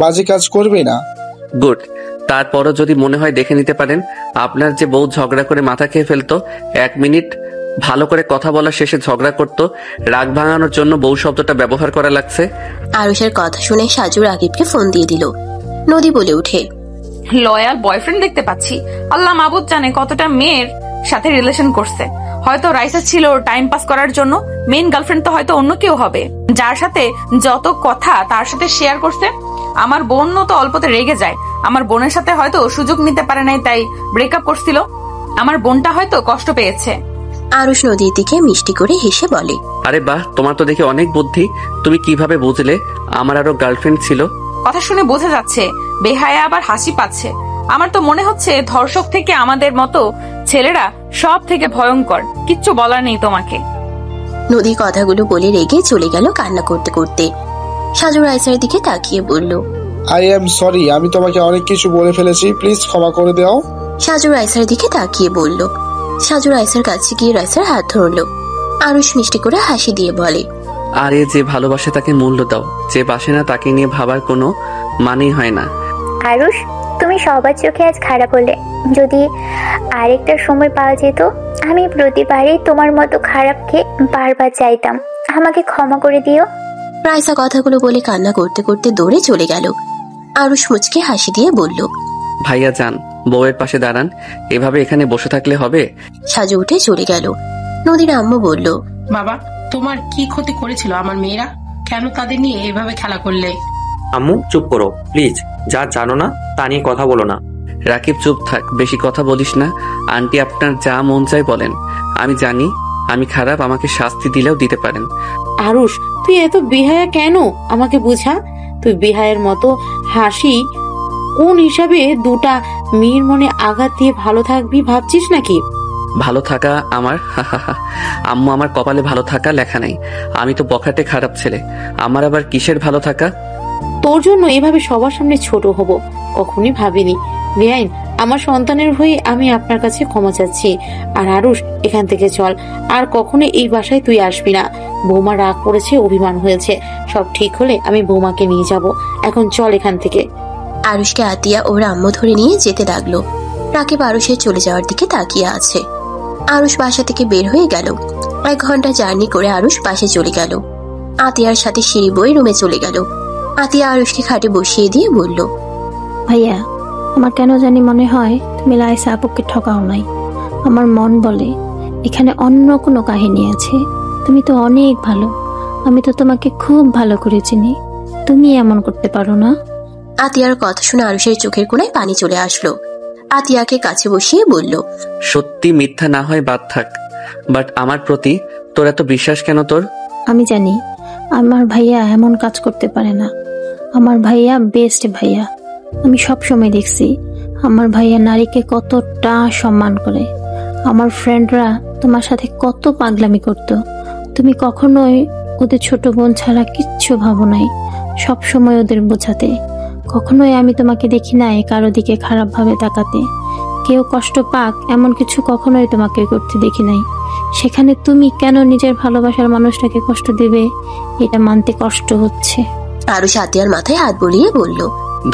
বাজে কাজ করবে না। গুড। তারপরও যদি মনে হয় দেখে নিতে পারেন। আপনার যে বউ ঝগড়া করে মাথা খেয়ে ফেলতো, 1 মিনিট ভালো করে কথা বলা শেষে ঝগড়া করতো, রাগ ভাঙানোর জন্য বউ শব্দটা ব্যবহার করা লাগছে। আরুষের কথা শুনে সাজু রাকিবকে ফোন দিয়ে দিল। নদী বলে উঠে, লয়াল বয়ফ্রেন্ড দেখতে পাচ্ছি। আল্লাহ মাবুদ জানে কতটা মেয়ের সাথে রিলেশন করছে। হয়তো রাইসা ছিল টাইম পাস করার জন্য, মেইন গার্লফ্রেন্ড তো হয়তো অন্য কেউ হবে, যার সাথে যত কথা তার সাথে শেয়ার করছে। আমার বোনও তো অল্পতে রেগে যায়। আমার বোনের সাথে হয়তো সুযোগ নিতে পারে নাই, তাই ব্রেকআপ করছিল। আমার বোনটা হয়তো কষ্ট পেয়েছে। আরুষ নদীর দিকে মিষ্টি করে হেসে বলে, আরে বাহ, তোমার তো দেখে অনেক বুদ্ধি। তুমি কিভাবে বুঝলে আমার আরো গার্লফ্রেন্ড ছিল? কথা শুনে বোঝা যাচ্ছে বেহায়া আবার হাসি পাচ্ছে। আমার তো মনে হচ্ছে ধর্ষক থেকে আমাদের মতো ছেলেরা সব থেকে ভয়ঙ্কর। কিচ্ছু বলার নেই তোমাকে। নদী কথাগুলো বলে রেগে চলে গেল কান্না করতে করতে। সাজু রাইসার দিকে তাকিয়ে বলল, আই এম সরি, আমি তোমাকে অনেক কিছু বলে ফেলেছি, প্লিজ ক্ষমা করে দাও। সাজু রাইসার দিকে তাকিয়ে বলল। সাজু রাইসার কাছে গিয়ে রাইসার হাত ধরলো। আরুষ মিষ্টি করে হাসি দিয়ে বলে, আরে যে ভালোবাসে তাকে মূল্য দাও, যে বাসে না তাকে নিয়ে ভাবার কোনো মানেই হয় না। আরুষ, তুমি সবার চোখে আজ খারাপ হলে। যদি আরেকটা সময় পাওয়া যেত, আমি প্রতিবারই তোমার মতো খারাপকে বারবার চাইতাম। আমাকে ক্ষমা করে দিও। রাইসা কথাগুলো বলে কান্না করতে করতে দৌড়ে চলে গেল। আরুষ মুচকে হাসি দিয়ে বলল, ভাইয়া যান, বউয়ের পাশে দাঁড়ান। এভাবে এখানে বসে থাকলে হবে? সাজু উঠে চলে গেল। নদীর আম্মু বলল, বাবা, তোমার কি ক্ষতি করেছিল আমার মেয়েরা? কেন তাদের নিয়ে এভাবে খেলা করলে? আম্মু চুপ করো প্লিজ, যা জানো না তা নিয়ে কথা বলো না। রাকিব চুপ থাক, বেশি কথা বলিস না। আন্টি আপনার যা মন চায় বলেন। আমি জানি আমি খারাপ, আমাকে শাস্তি দিলেও দিতে পারেন। আরুষ, তুই এত বেহায়া কেন? আমাকে বুঝা। তুই বেহায়ের মতো হাসি কোন হিসাবে দুটা মেয়ের মনে আঘাত দিয়ে ভালো থাকবি ভাবছিস নাকি? ভালো থাকা আমার আম্মু, আমার কপালে ভালো থাকা লেখা নাই। আমি তো বখাটে খারাপ ছেলে, আমার আবার কিসের ভালো থাকা? তোর জন্য এভাবে সবার সামনে ছোট হব কখনই ভাবিনি। বেআইন, আমার সন্তানের হয়ে আমি আপনার কাছে ক্ষমা চাচ্ছি। আর আরুষ, এখান থেকে চল। আর কখনো এই বাসায় তুই আসবি না। বৌমা রাগ করেছে, অভিমান হয়েছে। সব ঠিক হলে আমি বৌমাকে নিয়ে যাব। এখন চল এখান থেকে। আরুষকে আতিয়া ওর আম্মু ধরে নিয়ে যেতে লাগলো। রাকিব আরুষের চলে যাওয়ার দিকে তাকিয়ে আছে। আরুষ বাসা থেকে বের হয়ে গেল। 1 ঘন্টা জার্নি করে আরুষ বাসে চলে গেল। আতিয়ার সাথে সিঁড়ি বয়ে রুমে চলে গেল। আতিয়া আরুষকে খাটে বসিয়ে দিয়ে বলল, ভাইয়া, আমার কেন জানি মনে হয় তুমি লাইসা আপুকে ঠকাও নাই। আমার মন বলে এখানে অন্য কোনো কাহিনী আছে। তুমি তো অনেক ভালো, আমি তো তোমাকে খুব ভালো করে চিনি। তুমি এমন করতে পারো না। আতিয়ার কথা শুনে আরুষের চোখের কোণায় পানি চলে আসলো। আতিয়াকে কাছে বসিয়ে বলল, সত্যি মিথ্যা না হয় বাদ থাক, বাট আমার প্রতি তোর এত বিশ্বাস কেন তোর? আমি জানি আমার ভাইয়া এমন কাজ করতে পারে না। আমার ভাইয়া বেস্ট ভাইয়া। আমি সব সময় দেখছি আমার ভাইয়া নারীকে কতটা সম্মান করে। আমার ফ্রেন্ডরা তোমার সাথে কত পাগলামি করত। তুমি কখনোই ওদের ছোট বোন ছাড়া কিচ্ছু ভাবো নাই, সব সময় ওদের বোঝাতে। কখনোই আমি তোমাকে দেখি নাই কারো দিকে খারাপ ভাবে তাকাতে। কেউ কষ্ট পাক এমন কিছু কখনোই তোমাকে করতে দেখি নাই। সেখানে তুমি কেন নিজের ভালোবাসার মানুষটাকে কষ্ট দেবে, এটা মানতে কষ্ট হচ্ছে। আরুষ আতিয়ার মাথায় হাত বুলিয়ে বলল,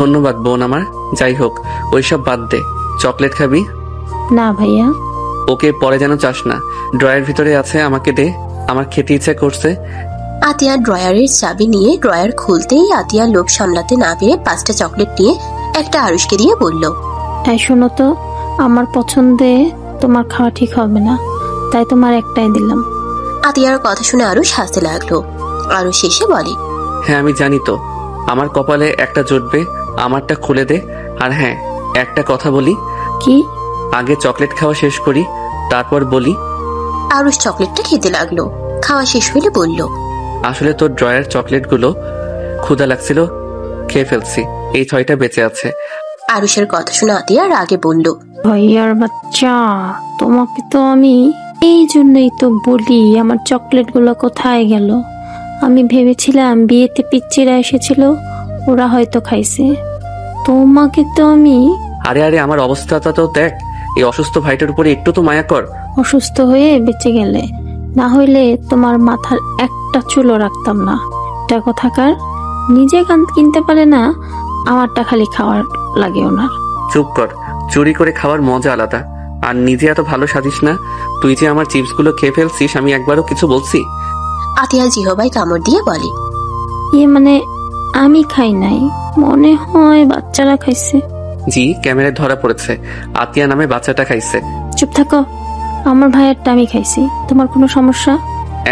ধন্যবাদ বোন আমার। যাই হোক, ওইসব বাদ দে। চকলেট খাবি? না ভাইয়া। ওকে, পরে যেন চাস না। ড্রয়ার ভিতরে আছে, আমাকে দে, আমার খেতে ইচ্ছা করছে। আতিয়া ড্রয়ারের চাবি নিয়ে ড্রয়ার খুলতেই আতিয়া লোভ সামলাতে না পেরে 5টা চকলেট নিয়ে একটা আরুষকে দিয়ে বলল, এই শোনো তো, আমার পছন্দে তোমার খাওয়া ঠিক হবে না, তাই তোমার একটাই দিলাম। আতিয়ার কথা শুনে আরুষ হাসতে লাগলো। আরুষ শেষে বলে, হ্যাঁ আমি জানি তো আমার কপালে একটা জুটবে, আমারটা খুলে দে। আর হ্যাঁ একটা কথা বলি, কি? আগে চকলেট খাওয়া শেষ করি তারপর বলি। আরুষ চকলেটটা খেতে লাগলো। খাওয়া শেষ হইলে বলল, আসলে তোর ড্রয়ার চকলেটগুলো ক্ষুধা লাগছিল, খেয়ে ফেলছি, এই 6টা বেঁচে আছে। আরুষের কথা শুনে আতিয়া রাগে বলল, ভাইয়ার বাচ্চা, তোমাকে তো আমি এই জন্যই তো বলি আমার চকলেট গুলো কোথায় গেল। আমি ভেবেছিলাম বিয়েতে পিচ্চিরা এসেছিল, ওরা হয়তো খাইছে। তোমাকে তো আমি। আরে আরে আমার অবস্থাটা তো দেখ, এই অসুস্থ ভাইটার উপরে একটু তো মায়া কর। অসুস্থ হয়ে বেঁচে গেলে, না হইলে তোমার মাথার একটা চুলও রাখতাম না। এটা কথাকার, নিজে কিনতে পারে না, আমারটা খালি খাওয়ার লাগে ওনার। চুপ কর, চুরি করে খাওয়ার মজা আলাদা। আর নিজে এত ভালো সাজিস না। তুই যে আমার চিপস গুলো খেয়ে ফেলছিস আমি একবারও কিছু বলছি? আতিয়া জিহবাই কামড় দিয়ে বলে, মানে আমি খাই নাই, মনে হয় বাচ্চারা খাইছে। জি, ক্যামেরায় ধরা পড়েছে, আতিয়া নামে বাচ্চাটা খাইছে। চুপ থাকো, আমার ভাইয়েরটা আমি খাইছি। তোমার কোনো সমস্যা?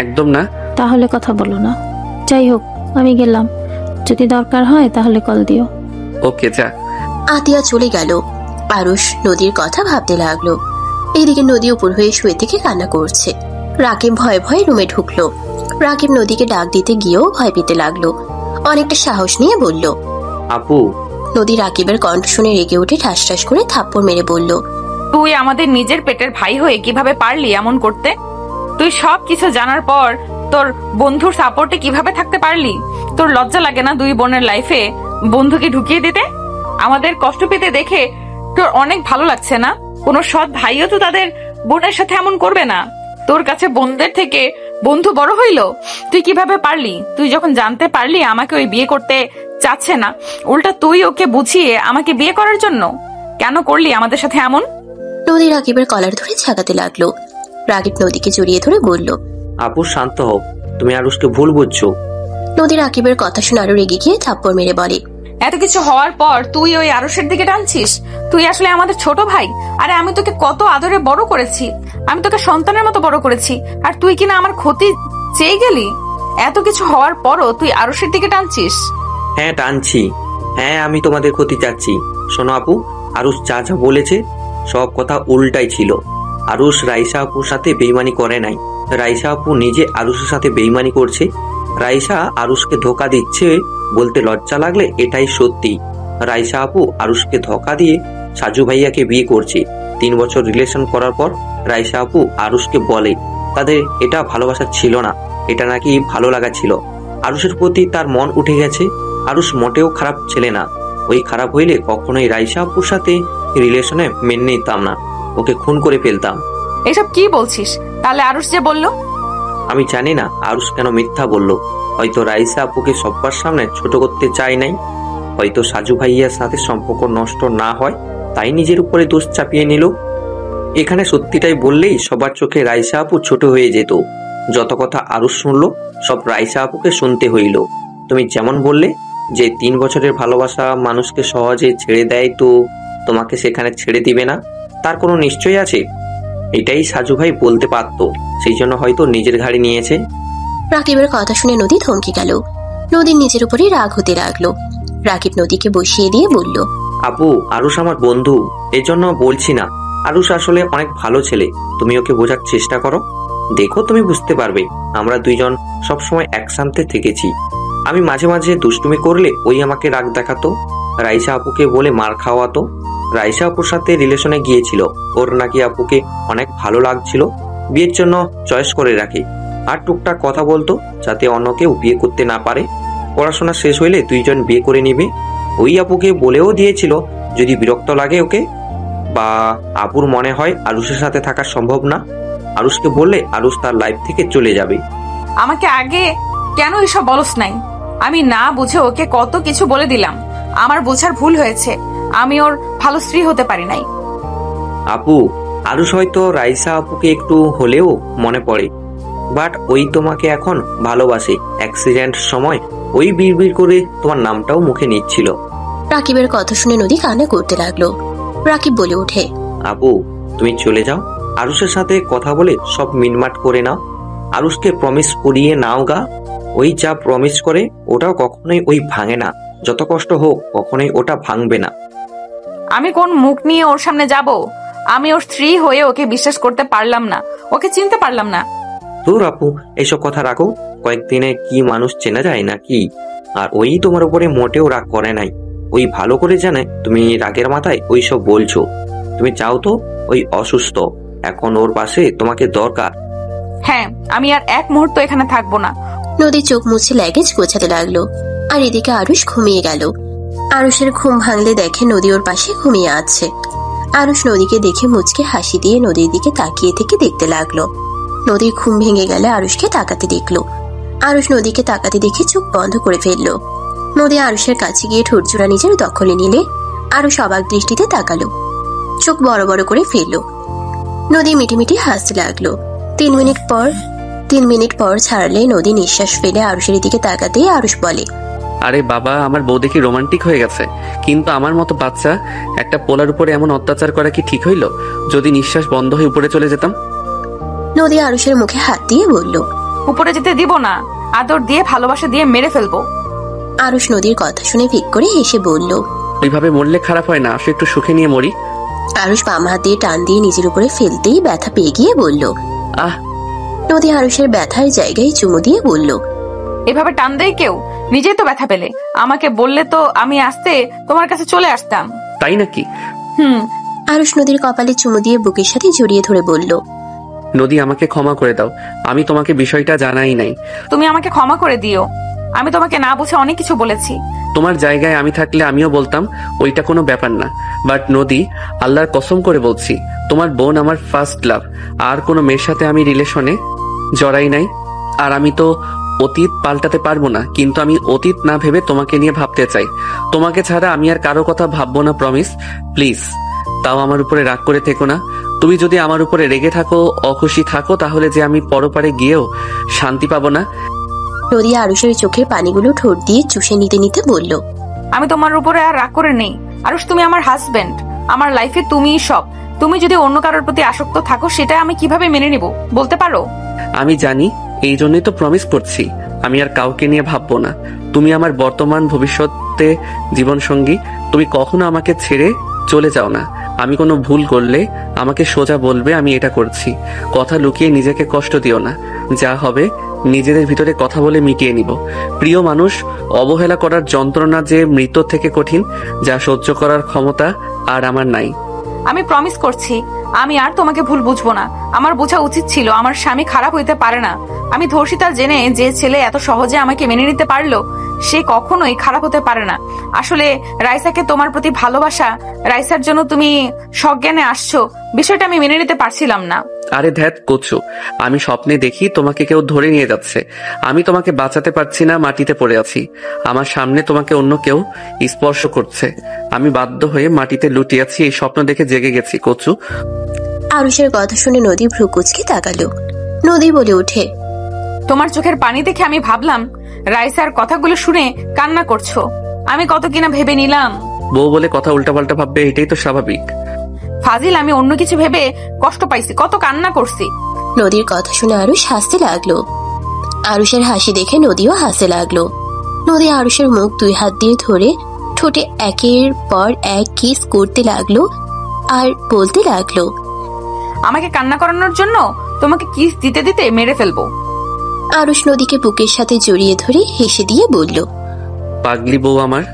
একদম না। তাহলে কথা বলো না। যাই হোক, আমি গেলাম, যদি দরকার হয় তাহলে কল দিও। ওকে যা। আতিয়া চলে গেল। আরুষ নদীর কথা ভাবতে লাগলো। এইদিকে নদী উপর হয়ে শুয়ে থেকে কান্না করছে। রাকিব ভয়ে ভয়ে রুমে ঢুকলো। রাকিব নদীকে ডাক দিতে গিয়েও ভয় পেতে লাগলো। অনেকটা সাহস নিয়ে বলল, আপু। নদী রাকিবের কণ্ঠ শুনে রেগে উঠে ঠাস ঠাস করে থাপ্পড় মেরে বলল, তুই আমাদের নিজের পেটের ভাই হয়ে কিভাবে পারলি এমন করতে? তুই সব কিছু জানার পর তোর বন্ধুর সাপোর্টে কিভাবে থাকতে পারলি? তোর লজ্জা লাগে না দুই বোনের লাইফে বন্ধুকে ঢুকিয়ে দিতে? আমাদের কষ্ট পেতে দেখে তোর অনেক ভালো লাগছে না? কোনো সৎ ভাইও তো তাদের বোনের সাথে এমন করবে না। তোর কাছে বোনদের থেকে বন্ধু বড় হইলো, তুই কিভাবে পারলি? তুই যখন জানতে পারলি আমাকে ওই বিয়ে করতে চাচ্ছে না, উল্টা তুই ওকে বুঝিয়ে আমাকে বিয়ে করার জন্য কেন করলি আমাদের সাথে এমন? নদী রাকিবের কলার ধরে ঝাঁকাতে লাগলো। রাকিব নদীকে জড়িয়ে ধরে বলল, আপু শান্ত হও, তুমি আরুষকে ভুল বুঝছো। নদী রাকিবের কথা শুনে আরো রেগে গিয়ে থাপ্পড় মেরে বলে, এত কিছু হওয়ার পর তুই ওই আরুষের দিকে টানছিস? তুই আসলে আমাদের ছোট ভাই। আরে আমি তোকে কত আদরে বড় করেছি, আমি তোকে সন্তানের মতো বড় করেছি, আর তুই কিনা আমার ক্ষতি চেয়ে গেলি? এত কিছু হওয়ার পরও তুই আরুষের দিকে টানছিস? হ্যাঁ টানছি, হ্যাঁ আমি তোমাদের ক্ষতি চাচ্ছি। শোনো আপু, আরুষ যা যা বলেছে সব কথা উল্টাই ছিল। আরুষ রাইসা আপুর সাথে বেইমানি করে নাই, রাইসা আপু নিজে আরুষের সাথে বেইমানি করছে। রাইসা আরুষকে ধোকা দিচ্ছে বলতে লজ্জা লাগলে এটাই সত্যি। রাইসা আপু আরুষকে ধোকা দিয়ে সাজু ভাইয়াকে বিয়ে করছে। 3 বছর রিলেশন করার পর রাইসা আপু আরুষকে বলে তাদের এটা ভালোবাসা ছিল না, এটা নাকি ভালো লাগা ছিল। আরুষের প্রতি তার মন উঠে গেছে। আরুষ মোটেও খারাপ ছেলে না, ওই খারাপ হইলে কখনোই রাইসা আপুর সাথে রিলেশনে মেনে নিতাম না, ওকে খুন করে ফেলতাম। এসব কি বলছিস? তাহলে আরুষ যে বললো? আমি জানি না আরুষ কেন মিথ্যা বলল। হয়তো রাইসা আপুকে সবার সামনে ছোট করতে চাই নাই, হয়তো সাজু ভাইয়ার সাথে সম্পর্ক নষ্ট না হয় তাই নিজের উপরে দোষ চাপিয়ে নিল। এখানে সত্যিটাই বললেই সবার চোখে রাইসা আপু ছোট হয়ে যেত। যত কথা আরুষ শুনলো সব রাইসা আপুকে শুনতে হইল। তুমি যেমন বললে যে 3 বছরের ভালোবাসা মানুষকে সহজে ছেড়ে দেয়, তো তোমাকে সেখানে ছেড়ে দিবে না তার কোনো নিশ্চয় আছে? এটাই সাজু ভাই বলতে পারতো, সেই জন্য হয়তো নিজের ঘাড়ে নিয়েছে। রাকিবের কথা শুনে নদী থমকে গেল। নদীর নিজের উপরেই রাগ হতে লাগলো। রাকিব নদীকে বসিয়ে দিয়ে বলল, আপু আরুষ আমার বন্ধু, এজন্য বলছি না। আরুষ আসলে অনেক ভালো ছেলে, তুমি ওকে বোঝার চেষ্টা করো, দেখো তুমি বুঝতে পারবে। আমরা দুইজন সবসময় একসাথে থেকেছি। আমি মাঝে মাঝে দুষ্টুমি করলে ওই আমাকে রাগ দেখাতো, রাইসা আপুকে বলে মার খাওয়াতো। রাইসা আপুর সাথে রিলেশনে গিয়েছিল, ওর নাকি আপুকে অনেক ভালো লাগছিল, বিয়ের জন্য চয়েস করে রাখে। আর টুকটাক কথা বলতো যাতে অন্য কেউ বিয়ে করতে না পারে। পড়াশোনা শেষ হইলে দুইজন বিয়ে করে নিবে। ওই আপুকে বলেও দিয়েছিল যদি বিরক্ত লাগে ওকে বা আপুর মনে হয় আরুষের সাথে থাকা সম্ভব না, আরুষকে বললে আরুষ তার লাইফ থেকে চলে যাবে। আমাকে আগে কেন এসব বলস নাই? আমি না বুঝে ওকে কত কিছু বলে দিলাম। আমার বোঝার ভুল হয়েছে, আমি ওর ভালো স্ত্রী হতে পারি নাই। আপু আরুষ হয়তো রাইসা আপুকে একটু হলেও মনে পড়ে, বাট ওই তোমাকে এখন ভালোবাসে। অ্যাক্সিডেন্ট সময় ওই বিড়বিড় করে তোমার নামটাও মুখে নিচ্ছিল। রাকিবের কথা শুনে নদী কান্না করতে লাগলো। রাকিব বলে ওঠে, আপু তুমি চলে যাও, আরুষের সাথে কথা বলে সব মিটমাট করে নাও। আরুষকে প্রমিস করিয়ে নাও গা। ওই যা প্রমিস করে ওটাও কখনোই ওই ভাঙে না, যত কষ্ট হোক কখনোই ওটা ভাঙবে না। আমি কোন মুখ নিয়ে ওর সামনে যাব? আমি ওর স্ত্রী হয়ে ওকে বিশ্বাস করতে পারলাম না, ওকে চিনতে পারলাম না। তোর আপু এসব কথা রাখো, কয়েকদিনে কি মানুষ চেনা যায় না কি? আর ওই তোমার উপরে মোটেও রাগ করে নাই, ওই ভালো করে জানে তুমি রাগের মাথায় ওই সব বলছো। তুমি চাও তো, ওই অসুস্থ, এখন ওর পাশে তোমাকে দরকার। হ্যাঁ, আমি আর এক মুহূর্ত এখানে থাকবো না। নদী চোখ মুছে লাগেজ গোছাতে লাগলো, আর এদিকে আরুষ ঘুমিয়ে গেল। আরুষের ঘুম ভাঙলে দেখে নদী ওর পাশে ঘুমিয়ে আছে। আরুষ নদীকে দেখে মুচকে হাসি দিয়ে নদীর দিকে তাকিয়ে থেকে দেখতে লাগলো। নদীর ঘুম ভেঙে গেলে আরুষকে তাকাতে দেখলো। আরুষ নদীকে তাকাতে দেখে চোখ বন্ধ করে ফেললো। নদী আরুষের কাছে গিয়ে ঠোঁটজোড়া নিজের দখলে নিলে আরুষ অবাক দৃষ্টিতে তাকালো, চোখ বড় বড় করে ফেললো। নদী মিটিমিটি হাসতে লাগলো। 3 মিনিট পর ছাড়লে নদী নিঃশ্বাস ফেলে আরুষের দিকে তাকাতেই আরুষ বলে, আরে বাবা, আমার বউ দেখি রোমান্টিক হয়ে গেছে, কিন্তু আমার মতো বাচ্চা একটা পোলার উপরে এমন অত্যাচার করা কি ঠিক হইল? যদি নিঃশ্বাস বন্ধ হয়ে উপরে চলে যেতাম। নদী আরুষের মুখে হাত দিয়ে বলল, উপরে যেতে দিব না, আদর দিয়ে ভালোবাসা দিয়ে মেরে ফেলবো। আরুষ নদীর কথা শুনে ফিক করে হেসে বলল, ওইভাবে মরলে খারাপ হয় না, আসলে একটু সুখে নিয়ে মরি। আরুষ বাম হাত দিয়ে টান দিয়ে নিজের উপরে ফেলতেই ব্যথা পেয়ে গিয়ে বলল, আহ। নদী আরুষের ব্যথার জায়গায় চুমু দিয়ে বলল, এভাবে টান দেয় কেউ? নিজেই তো ব্যথা পেলে, আমাকে বললে তো আমি আসতে তোমার কাছে চলে আসতাম। তাই নাকি? আরুষ নদীর কপালে চুমু দিয়ে বুকের সাথে জড়িয়ে ধরে বলল, নদী আমাকে ক্ষমা করে দাও, আমি তোমাকে বিষয়টা জানাই নাই। তুমি আমাকে ক্ষমা করে দিও, আমি তোমাকে না বুঝে অনেক কিছু বলেছি। তোমার জায়গায় আমি থাকলে আমিও বলতাম ওইটা কোনো ব্যাপার না, বাট নদী, আল্লাহর কসম করে বলছি, তোমার বোন আমার ফার্স্ট লাভ। আর কোনো মেয়ের সাথে আমি রিলেশনে জড়াই নাই। আর আমি তো অতীত পাল্টাতে পারবো না, কিন্তু আমি অতীত না ভেবে তোমাকে নিয়ে ভাবতে চাই। তোমাকে ছাড়া আমি আর কারো কথা ভাববো না, প্রমিস। প্লিজ, তাও আমার উপরে রাগ করে থেকো না। তুমি যদি আমার উপরে রেগে থাকো, অখুশি থাকো, তাহলে যে আমি পরপারে গিয়েও শান্তি পাবো না। নদী আরুষের চোখের পানিগুলো ঠোঁট দিয়ে চুষে নিতে নিতে বলল, আমি তোমার উপরে আর রাগ করে নেই আরুষ, তুমি আমার হাজবেন্ড, আমার লাইফে তুমিই সব। তুমি যদি অন্য কারোর প্রতি আসক্ত থাকো, সেটা আমি কিভাবে মেনে নিব বলতে পারো? আমি জানি, এই জন্যই তো প্রমিস করছি আমি আর কাউকে নিয়ে ভাববো না। তুমি আমার বর্তমান ভবিষ্যতে জীবন সঙ্গী, তুমি কখনো আমাকে ছেড়ে চলে যাও না। আমি কোনো ভুল করলে আমাকে সোজা বলবে আমি এটা করছি। কথা লুকিয়ে নিজেকে কষ্ট দিও না, যা হবে নিজেদের ভিতরে কথা বলে মিটিয়ে নিব। প্রিয় মানুষ অবহেলা করার যন্ত্রণা যে মৃত্যুর থেকে কঠিন, যা সহ্য করার ক্ষমতা আর আমার নাই। আমি প্রমিস করছি আমি আর তোমাকে ভুল বুঝবো না। আমার বোঝা উচিত ছিল আমার স্বামী খারাপ হইতে পারে না। আমি ধর্ষিতা জেনে যে ছেলে এত সহজে আমাকে মেনে নিতে পারলো, সে কখনোই খারাপ হতে পারে না। আসলে রাইসাকে তোমার প্রতি ভালোবাসা, রাইসার জন্য তুমি সজ্ঞানে আসছো, বিষয়টা আমি মেনে নিতে পারছিলাম না। আরে ধ্যাত কচু, আমি স্বপ্নে দেখি তোমাকে কেউ ধরে নিয়ে যাচ্ছে, আমি তোমাকে বাঁচাতে পারছি না, মাটিতে পড়ে আছি। আমার সামনে তোমাকে অন্য কেউ স্পর্শ করছে, আমি বাধ্য হয়ে মাটিতে লুটিয়ে আছি। এই স্বপ্ন দেখে জেগে গেছি কচু। আরুষের কথা শুনে নদী ভ্রু কুচকে তাকালো। নদী বলে ওঠে, তোমার চোখের পানি দেখে আমি ভাবলাম রাইসার কথাগুলো শুনে কান্না করছো। আমি কত কিনা ভেবে নিলাম বউ বলে কথা উল্টাপাল্টা ভাববে, এটাই তো স্বাভাবিক। ফাজিল, আমি অন্য কিছু ভেবে কষ্ট পাইছি, কত কান্না করছি। নদীর কথা শুনে আরুষ হাসতে লাগলো। আরুষের হাসি দেখে নদীও হাসতে লাগলো। নদী আরুষের মুখ 2 হাত দিয়ে ধরে ঠোঁটে একের পর এক কিস করতে লাগলো আর বলতে লাগলো, আমাকে কান্না করানোর জন্য তোমাকে কিস দিতে দিতে মেরে ফেলবো। আরুষ নদীকে বুকের সাথে জড়িয়ে ধরে হেসে দিয়ে বলল, পাগলি বউ আমার।